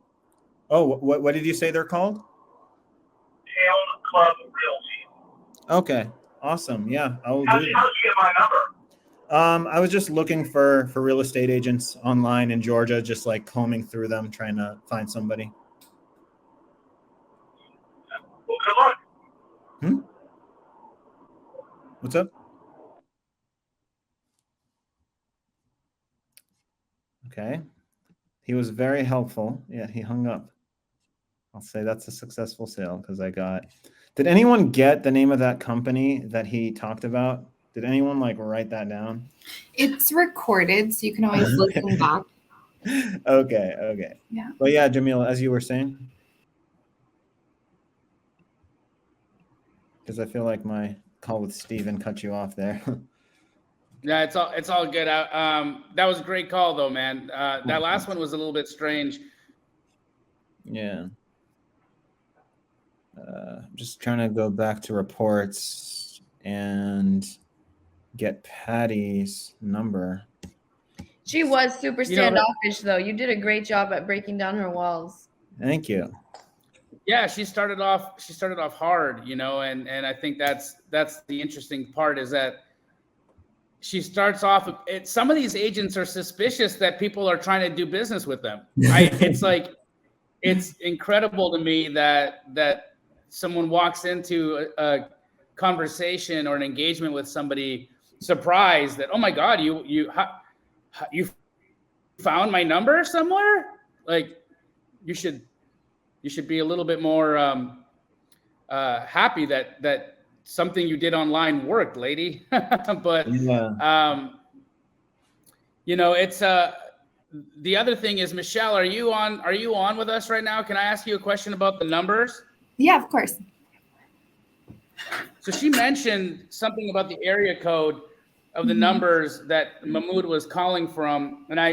Oh, what did you say they're called? Town Club Realty. Okay, awesome. Yeah, I will do How did you get my number? I was just looking for real estate agents online in Georgia, just like combing through them, trying to find somebody. Well, good luck. What's up? Okay. He was very helpful. Yeah, he hung up. I'll say that's a successful sale because I got. Did anyone get the name of that company that he talked about? Did anyone like write that down? It's recorded, so you can always listen back. Okay. Yeah. But yeah, Jamil, as you were saying, because I feel like my call with Steven cut you off there. Yeah, it's all good. That was a great call, though, man. That last one was a little bit strange. Yeah. Just trying to go back to reports and get Patty's number. She was super standoffish, though. You did a great job at breaking down her walls. Thank you. Yeah, she started off hard, and I think that's the interesting part is that she starts off. Some of these agents are suspicious that people are trying to do business with them. It's incredible to me that someone walks into a conversation or an engagement with somebody surprised that, oh my God, you found my number somewhere? Like you should be a little bit more happy that something you did online worked, lady. But yeah. It's the other thing is, Michelle, are you on with us right now? Can I ask you a question about the numbers? Yeah, of course. So she mentioned something about the area code of the numbers that Mahmoud was calling from, and I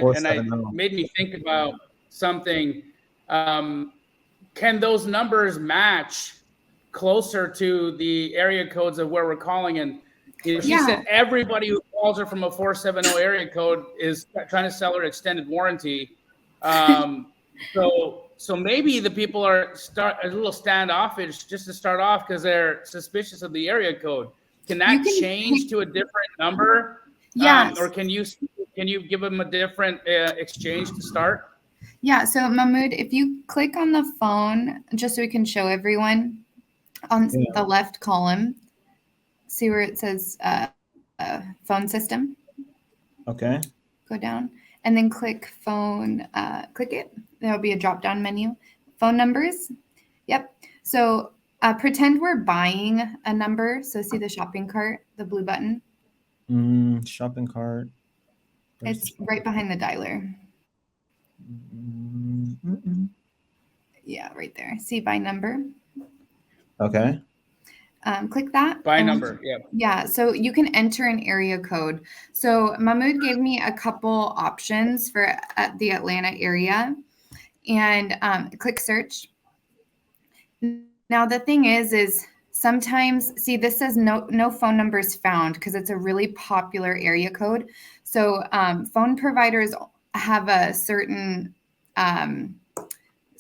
made me think about something. Can those numbers match closer to the area codes of where we're calling? And she said everybody who calls her from a 470 area code is trying to sell her extended warranty. So maybe the people are a little standoffish just to start off because they're suspicious of the area code. Can that change to a different number? Yes. Or can you give them a different exchange to start? Yeah. So Mahmoud, if you click on the phone, just so we can show everyone on the left column, see where it says phone system. Okay. Go down and then click phone. Click it. There'll be a drop-down menu. Phone numbers. Yep. So pretend we're buying a number. So see the shopping cart, the blue button. Shopping cart. It's right behind the dialer. Yeah, right there. See by number. Okay. Click that. By number, yeah. Yeah, so you can enter an area code. So Mahmoud gave me a couple options for the Atlanta area, and click search. Now the thing is sometimes, see, this says no phone numbers found because it's a really popular area code. So phone providers have a certain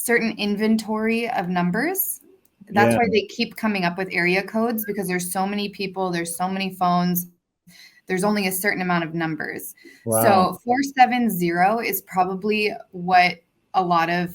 inventory of numbers. That's why they keep coming up with area codes, because there's so many people, there's so many phones, there's only a certain amount of numbers. Wow. So 470 is probably what a lot of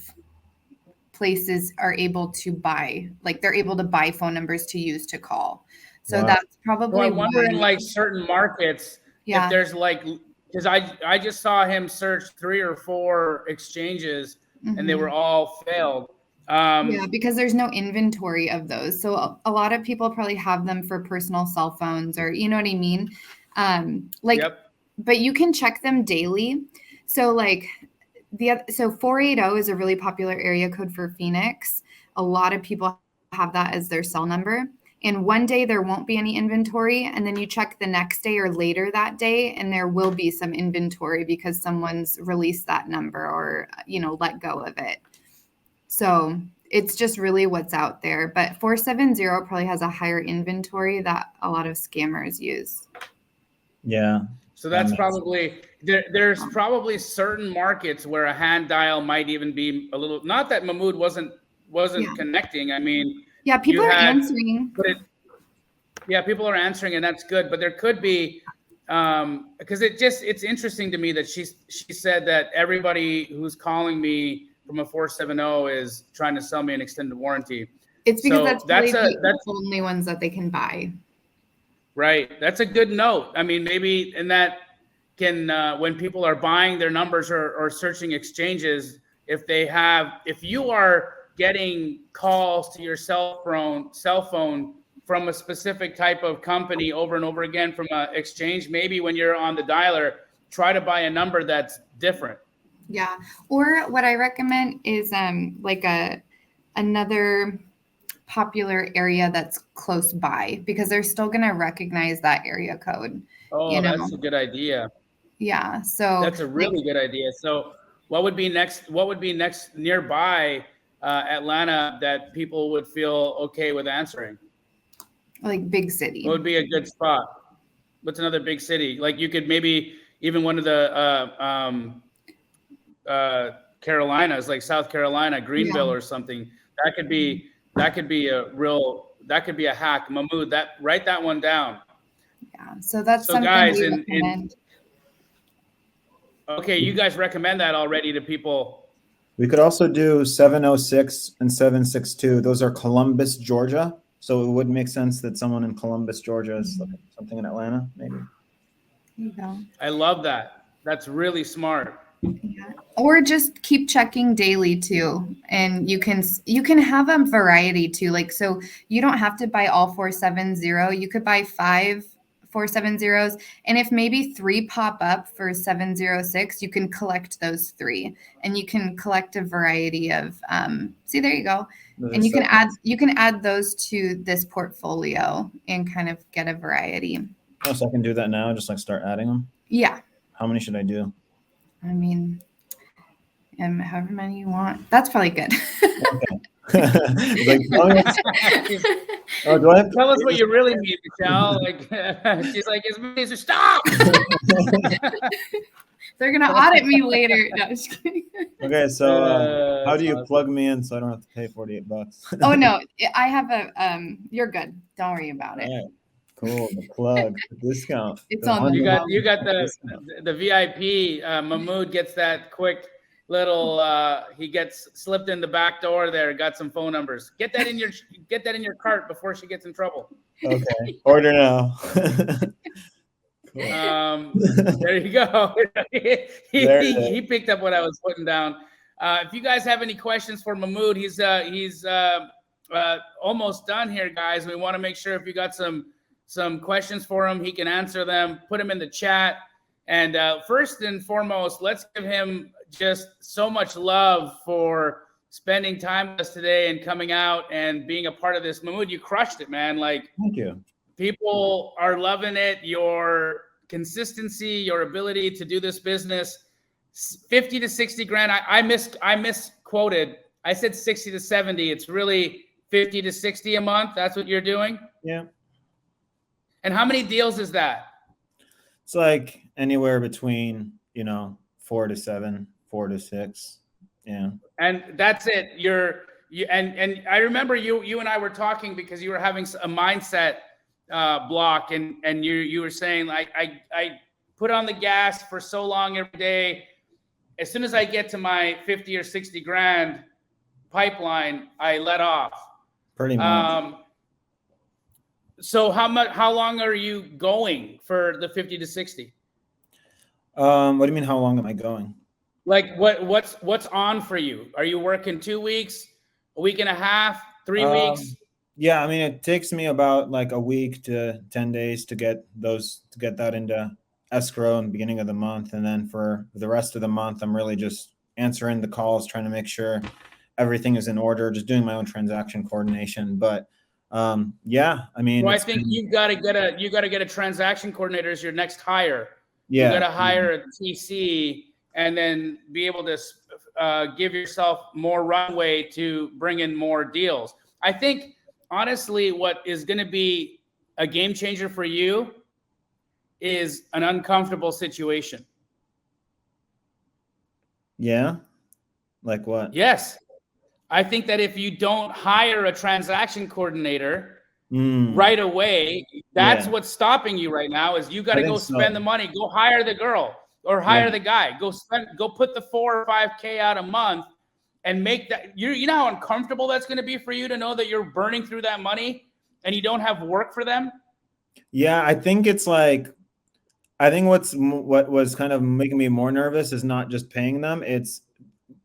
places are able to buy. Like they're able to buy phone numbers to use to call. So that's probably I wonder in like certain markets if there's like, because I just saw him search 3 or 4 exchanges and they were all failed. Yeah, because there's no inventory of those. So a lot of people probably have them for personal cell phones, or you know what I mean? But you can check them daily. So like so 480 is a really popular area code for Phoenix. A lot of people have that as their cell number. And one day there won't be any inventory, and then you check the next day or later that day, and there will be some inventory because someone's released that number or, you know, let go of it. So it's just really what's out there. But 470 probably has a higher inventory that a lot of scammers use. Yeah. So that's probably, there's probably certain markets where a hand dial might even be a little, not that Mahmoud wasn't connecting. I mean, yeah, people are answering. People are answering, and that's good. But there could be, because it's interesting to me that she said that everybody who's calling me from a 470 is trying to sell me an extended warranty. It's because that's the only ones that they can buy. Right. That's a good note. I mean, maybe in that can, when people are buying their numbers or searching exchanges, if you are getting calls to your cell phone from a specific type of company over and over again from an exchange, maybe when you're on the dialer, try to buy a number that's different. Yeah. Or what I recommend is like another popular area that's close by, because they're still going to recognize that area code. Oh, you know? That's a good idea. Yeah. So that's a really good idea. So what would be next nearby Atlanta that people would feel okay with answering? Like big city. What would be a good spot? What's another big city? Like you could maybe even one of the Carolinas, like South Carolina, Greenville or something. That could be a hack. Mahmoud, write that one down. Yeah. So that's something guys, we recommend. Okay, you guys recommend that already to people. We could also do 706 and 762. Those are Columbus, Georgia. So it would make sense that someone in Columbus, Georgia is looking for something in Atlanta, maybe. There you go. I love that. That's really smart. Yeah. Or just keep checking daily too. And you can have a variety too. Like, so you don't have to buy all 470. You could buy 5 470s. And if maybe 3 pop up for 706, you can collect those 3, and you can collect a variety of, see, there you go. And you can add those to this portfolio and kind of get a variety. Oh, so I can do that now, just like start adding them? Yeah. How many should I do? I mean, however many you want. That's probably good. Okay. Like, oh, do I have to Tell us what you really need, Michelle. Like, she's like, it's me. Stop. They're gonna audit me later. No, just kidding. Okay, so how do you awesome. plug me in so I don't have to pay $48? Oh no, I have a you're good. Don't worry about it. All right. Cool. The plug, the discount. It's on the You got discount. the VIP. Mahmoud gets that quick little. He gets slipped in the back door there. Got some phone numbers. Get that in your cart before she gets in trouble. Okay. Order now. There you go. He picked up what I was putting down. If you guys have any questions for Mahmoud, he's almost done here, guys. We want to make sure if you got some questions for him, he can answer them. Put them in the chat. And first and foremost, let's give him just so much love for spending time with us today and coming out and being a part of this. Mahmoud, you crushed it, man. Like, thank you. People are loving it. Your consistency, your ability to do this business, 50 to 60 grand. I misquoted. I said 60 to 70. It's really 50 to 60 a month. That's what you're doing? Yeah. And how many deals is that? It's like anywhere between, 4 to 7, 4 to 6. Yeah. And that's it. And I remember you and I were talking because you were having a mindset block, and you were saying, like, I put on the gas for so long every day. As soon as I get to my 50 or 60 grand pipeline, I let off. Pretty much. So how long are you going for the 50 to 60? What do you mean, how long am I going? Like, what's on for you? Are you working 2 weeks, a week and a half, 3 weeks? Yeah, I mean, it takes me about like a week to 10 days to get that into escrow in the beginning of the month. And then for the rest of the month, I'm really just answering the calls, trying to make sure everything is in order, just doing my own transaction coordination. But yeah, I mean, well, I think you got to get a transaction coordinator as your next hire. Yeah, you got to hire a TC and then be able to give yourself more runway to bring in more deals. I think, honestly, what is going to be a game changer for you is an uncomfortable situation. Yeah? Like what? Yes. I think that if you don't hire a transaction coordinator right away, that's what's stopping you right now. Is you got to go spend the money, go hire the girl or hire the guy, go put the 4 or 5K out a month and make that. You know how uncomfortable that's going to be for you to know that you're burning through that money and you don't have work for them. Yeah, I think it's like, what was kind of making me more nervous is not just paying them. It's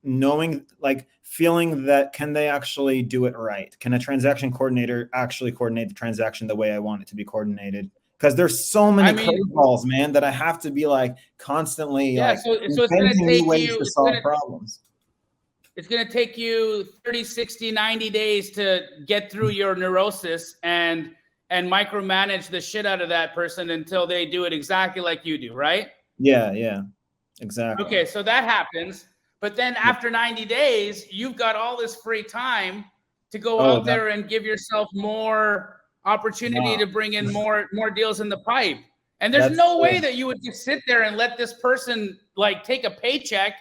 knowing, like, feeling that, can they actually do it right? Can a transaction coordinator actually coordinate the transaction the way I want it to be coordinated? Because there's so many curveballs, man, that I have to be like constantly so it's going to take ways to solve problems. It's going to take you 30, 60, 90 days to get through your neurosis and micromanage the shit out of that person until they do it exactly like you do, right? Yeah, exactly. Okay, so that happens. But then after 90 days, you've got all this free time to go out there and give yourself more opportunity to bring in more deals in the pipe. And there's no way that you would just sit there and let this person like take a paycheck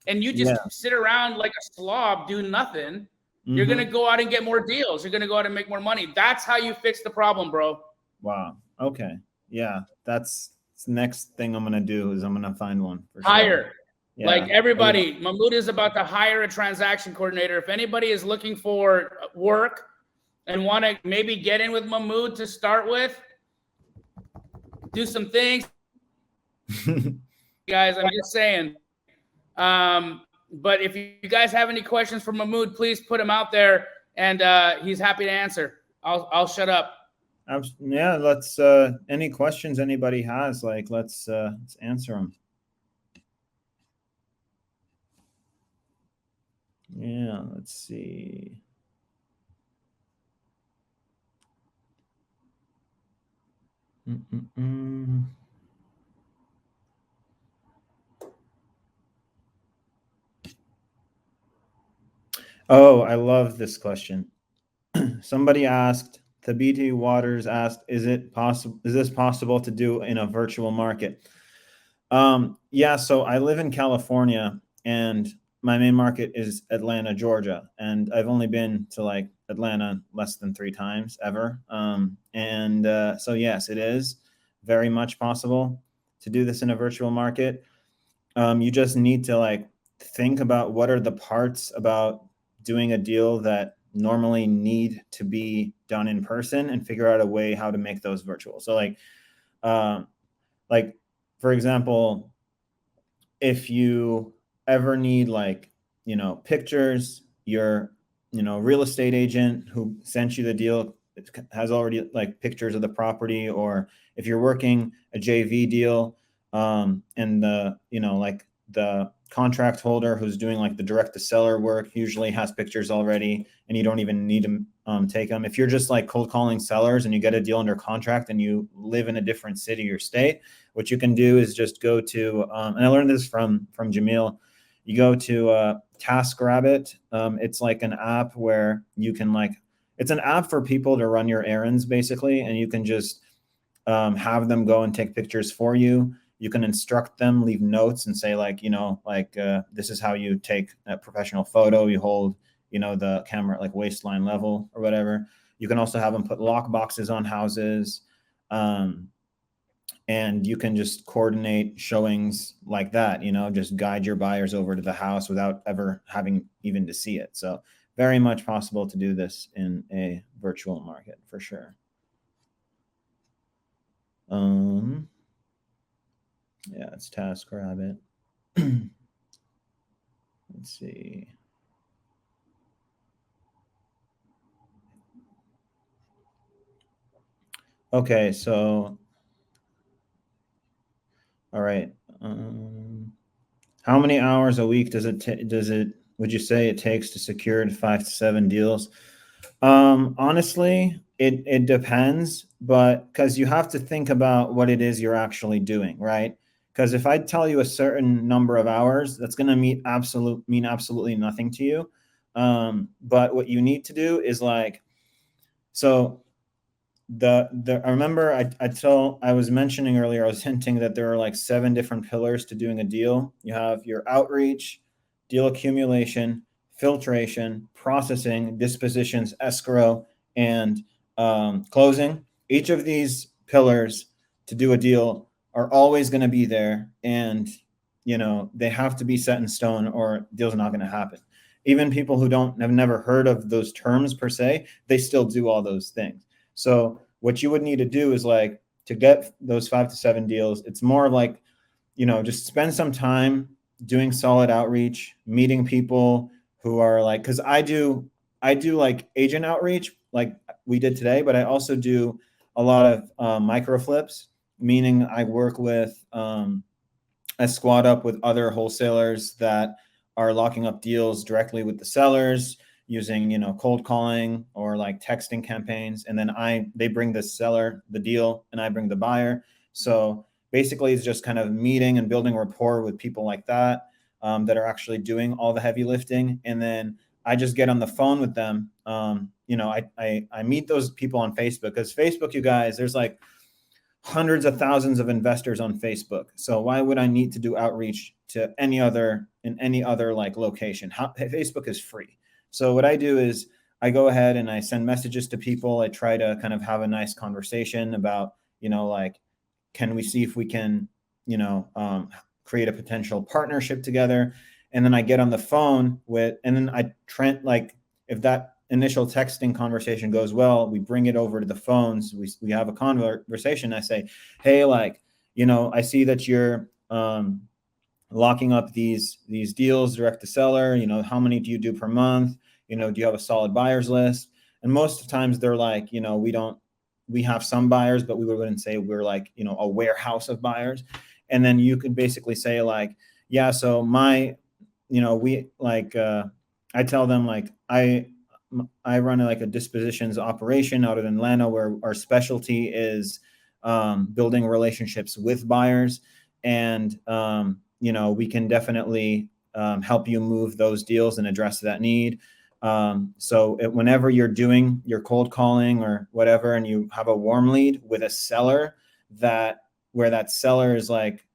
and you just sit around like a slob, do nothing. You're going to go out and get more deals. You're going to go out and make more money. That's how you fix the problem, bro. Wow. Okay. Yeah. That's the next thing I'm going to do is I'm going to find one. For hire. Sure. Yeah. Like everybody, Mahmoud is about to hire a transaction coordinator. If anybody is looking for work and want to maybe get in with Mahmoud to start with, do some things. Guys, I'm just saying. But if you guys have any questions for Mahmoud, please put them out there, and he's happy to answer. I'll shut up. Yeah, let's. Any questions anybody has, like, let's answer them. Yeah, let's see. Oh, I love this question. Somebody asked, the BT Waters asked, is this possible to do in a virtual market? Yeah, so I live in California and my main market is Atlanta, Georgia. And I've only been to like Atlanta less than 3 times ever. So yes, it is very much possible to do this in a virtual market. You just need to like think about what are the parts about doing a deal that normally need to be done in person and figure out a way how to make those virtual. So like for example, if you ever need like, pictures, your, real estate agent who sent you the deal has already like pictures of the property, or if you're working a JV deal, and like the contract holder who's doing like the direct to seller work usually has pictures already and you don't even need to take them. If you're just like cold calling sellers and you get a deal under contract and you live in a different city or state, what you can do is just go to, and I learned this from Jamil, you go to TaskRabbit. It's like an app where you can it's an app for people to run your errands basically. And you can just have them go and take pictures for you. You can instruct them, leave notes and say this is how you take a professional photo. You hold, the camera at like waistline level or whatever. You can also have them put lock boxes on houses. And you can just coordinate showings like that, just guide your buyers over to the house without ever having even to see it. So very much possible to do this in a virtual market for sure. Yeah, it's TaskRabbit. Let's see. Okay, so all right. How many hours a week would you say it takes to secure 5 to 7 deals? Honestly, it depends, but because you have to think about what it is you're actually doing, right? Because if I tell you a certain number of hours, that's going to mean absolutely nothing to you. But what you need to do is I remember I was mentioning earlier, I was hinting that there are like 7 different pillars to doing a deal. You have your outreach, deal accumulation, filtration, processing, dispositions, escrow, and closing. Each of these pillars to do a deal are always going to be there, and they have to be set in stone or deals are not going to happen. Even people who have never heard of those terms per se, they still do all those things. So what you would need to do is to get those 5 to 7 deals, it's more of just spend some time doing solid outreach, meeting people who are because I do like agent outreach like we did today, but I also do a lot of micro flips, meaning I work with, I squad up with other wholesalers that are locking up deals directly with the sellers using, cold calling or texting campaigns. And then they bring the seller the deal and I bring the buyer. So basically it's just kind of meeting and building rapport with people like that, that are actually doing all the heavy lifting. And then I just get on the phone with them. I meet those people on Facebook, because Facebook, you guys, there's hundreds of thousands of investors on Facebook. So why would I need to do outreach to any other location? Facebook is free. So what I do is I go ahead and I send messages to people. I try to kind of have a nice conversation about, can we see if we can, create a potential partnership together. And then I get on the phone and then I if that initial texting conversation goes well, we bring it over to the phones. We have a conversation. I say, hey, I see that you're locking up these deals direct to seller. How many do you do per month? Do you have a solid buyers list? And most of the times they're we have some buyers, but we wouldn't say we're a warehouse of buyers. And then you could basically say yeah, so I tell them I run a dispositions operation out of Atlanta, where our specialty is building relationships with buyers. And, we can definitely help you move those deals and address that need. Whenever you're doing your cold calling or whatever, and you have a warm lead with a seller where that seller is like,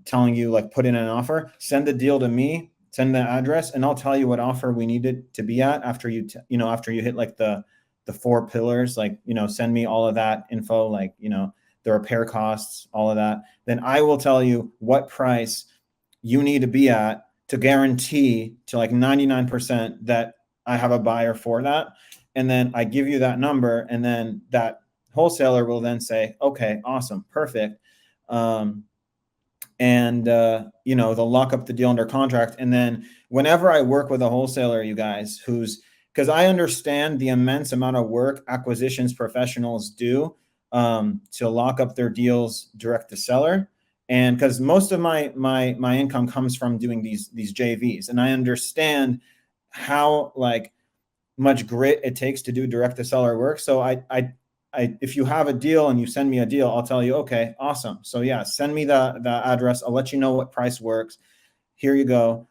telling you like put in an offer, send the deal to me, send the address, and I'll tell you what offer we need it to be at after you hit like the 4 pillars, like, send me all of that info, like, the repair costs, all of that. Then I will tell you what price you need to be at to guarantee to like 99% that I have a buyer for that. And then I give you that number, and then that wholesaler will then say, okay, awesome, perfect. They'll lock up the deal under contract. And then whenever I work with a wholesaler, you guys, because I understand the immense amount of work acquisitions professionals do to lock up their deals direct to seller. And because most of my income comes from doing these JVs, and I understand how like much grit it takes to do direct to seller work. So if you have a deal and you send me a deal, I'll tell you, okay, awesome. So yeah, send me the address. I'll let you know what price works. Here you go.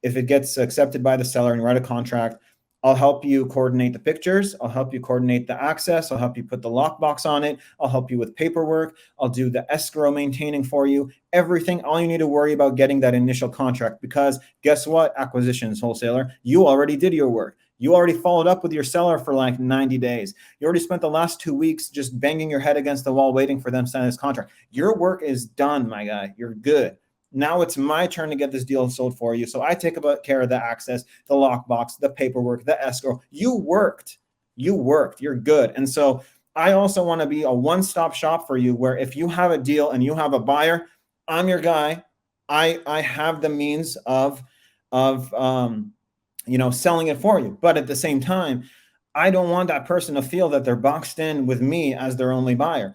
If it gets accepted by the seller and write a contract, I'll help you coordinate the pictures. I'll help you coordinate the access. I'll help you put the lockbox on it. I'll help you with paperwork. I'll do the escrow maintaining for you. Everything. All you need to worry about getting that initial contract, because guess what, acquisitions wholesaler, you already did your work. You already followed up with your seller for like 90 days. You already spent the last 2 weeks just banging your head against the wall waiting for them to sign this contract. Your work is done, my guy. You're good. Now it's my turn to get this deal sold for you. So I take care of the access, the lockbox, the paperwork, the escrow. You worked. You're good. And so I also want to be a one-stop shop for you, where if you have a deal and you have a buyer, I'm your guy. I have the means of selling it for you. But at the same time, I don't want that person to feel that they're boxed in with me as their only buyer.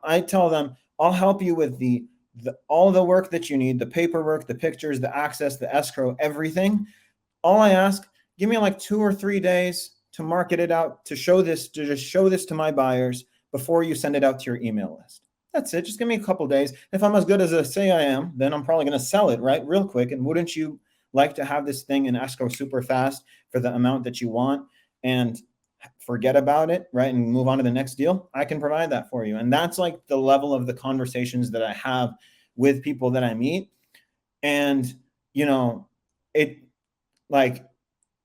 I tell them, I'll help you with all the work that you need, the paperwork, the pictures, the access, the escrow, everything. All I ask, give me like 2 or 3 days to market it out, to just show this to my buyers before you send it out to your email list. That's it. Just give me a couple days. If I'm as good as I say I am, then I'm probably going to sell it right real quick. And wouldn't you like to have this thing in escrow super fast for the amount that you want and forget about it, right, and move on to the next deal? I can provide that for you. And that's like the level of the conversations that I have with people that I meet. And, it like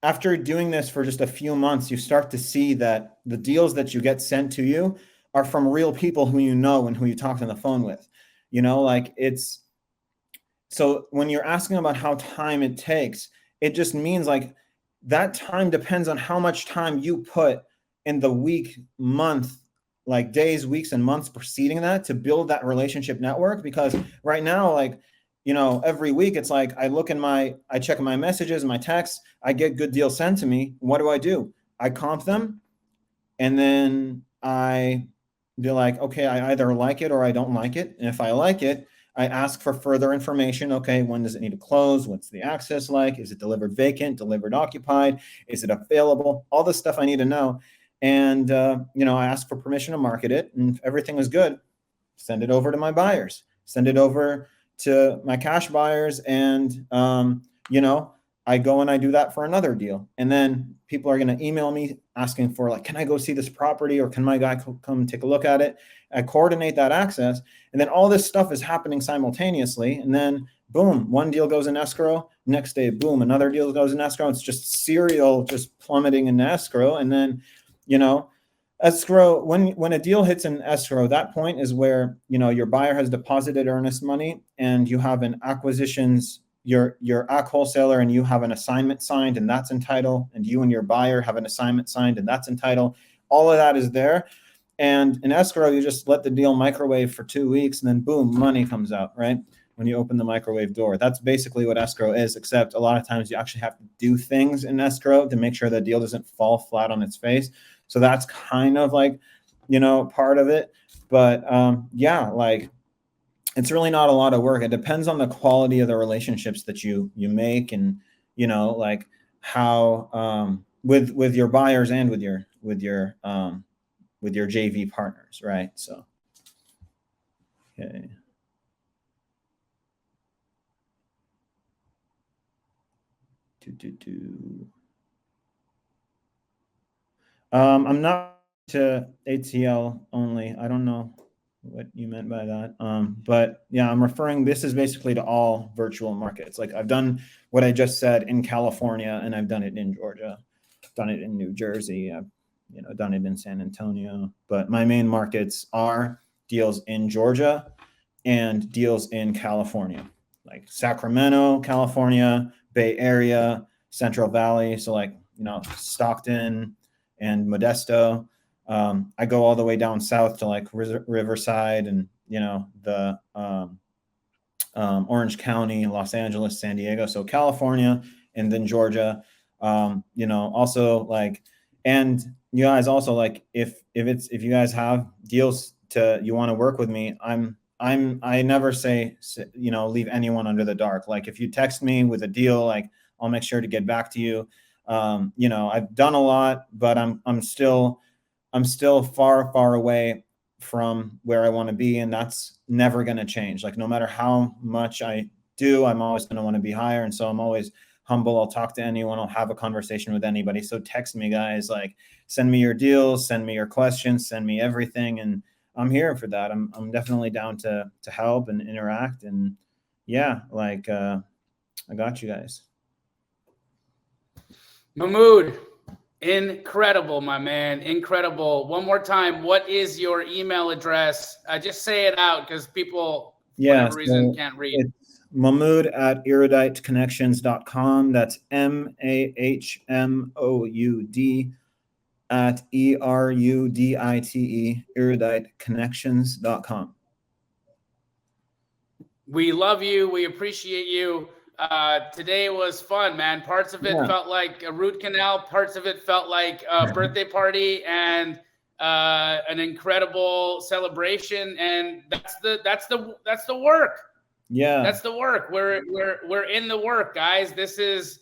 after doing this for just a few months, you start to see that the deals that you get sent to you are from real people who you know and who you talk on the phone with, so when you're asking about how time it takes, it just means like that time depends on how much time you put in the week, month, like days, weeks, and months preceding that to build that relationship network. Because right now, like, every week it's like I check my messages, my texts, I get good deals sent to me. What do? I comp them, and then I be like, okay, I either like it or I don't like it. And if I like it, I ask for further information. Okay, when does it need to close? What's the access like? Is it delivered vacant, delivered occupied? Is it available? All this stuff I need to know. And, I ask for permission to market it. And if everything is good, send it over to my buyers, send it over to my cash buyers. And, I go and I do that for another deal. And then people are going to email me asking for like, can I go see this property, or can my guy come take a look at it? I coordinate that access. And then all this stuff is happening simultaneously. And then boom, one deal goes in escrow. Next day, boom, another deal goes in escrow. It's just serial, just plummeting in escrow. And then, escrow, when a deal hits in escrow, that point is where, your buyer has deposited earnest money and you have an acquisitions, your AC wholesaler, and you have an assignment signed, and that's entitled, and you and your buyer have an assignment signed, and that's entitled. All of that is there. And in escrow, you just let the deal microwave for 2 weeks, and then boom, money comes out, right? When you open the microwave door. That's basically what escrow is, except a lot of times you actually have to do things in escrow to make sure the deal doesn't fall flat on its face. So that's kind of like, part of it. But like, it's really not a lot of work. It depends on the quality of the relationships that you make, and, like how, with your buyers and with your JV partners, right? So, okay. I'm not to ATL only. I don't know what you meant by that. But yeah, I'm referring, this is basically to all virtual markets. Like I've done what I just said in California, and I've done it in Georgia, done it in New Jersey, I've done it in San Antonio. But my main markets are deals in Georgia and deals in California, like Sacramento, California, Bay Area, Central Valley. So like, Stockton and Modesto. I go all the way down south to like Riverside and, the Orange County, Los Angeles, San Diego. So California and then Georgia, also like, and you guys also like, if you guys have deals you want to work with me, I never say, leave anyone under the dark. Like if you text me with a deal, like I'll make sure to get back to you. I've done a lot, but I'm still far away from where I want to be. And that's never going to change. Like no matter how much I do, I'm always going to want to be higher. And so I'm always humble. I'll talk to anyone. I'll have a conversation with anybody. So text me, guys, like send me your deals, send me your questions, send me everything. And I'm here for that. I'm definitely down to help and interact. And yeah, like, I got you guys. Mahmoud, incredible, my man. Incredible. One more time, what is your email address? Just say it out because people, for whatever reason, can't read. It's Mahmoud@eruditeconnections.com. That's MAHMOUD at ERUDITE, eruditeconnections.com. We love you. We appreciate you. Today was fun, man. Parts of it felt like a root canal. Parts of it felt like a birthday party and an incredible celebration. And that's the work. Yeah, that's the work. We're in the work, guys. This is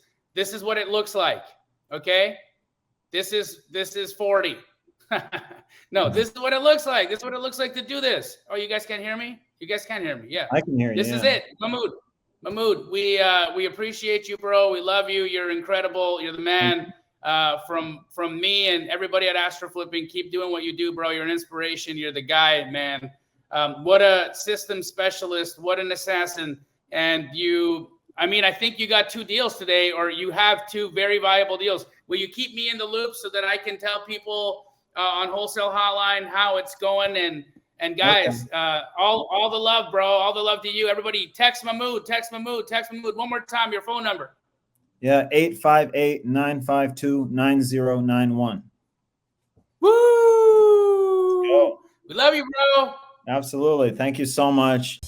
what it looks like. Okay. This is 40. No, this is what it looks like. This is what it looks like to do this. Oh, you guys can't hear me? You guys can hear me. Yeah. I can hear you. This is it. Mahmoud, we appreciate you, bro. We love you. You're incredible. You're the man. From me and everybody at Astro Flipping, keep doing what you do, bro. You're an inspiration. You're the guy, man. What a system specialist. What an assassin. And I think you got 2 deals today, or you have 2 very viable deals. Will you keep me in the loop so that I can tell people on Wholesale Hotline how it's going? And guys, all the love, bro. All the love to you. Everybody, text Mahmoud. One more time, your phone number. Yeah, 858-952-9091. Woo! We love you, bro. Absolutely. Thank you so much.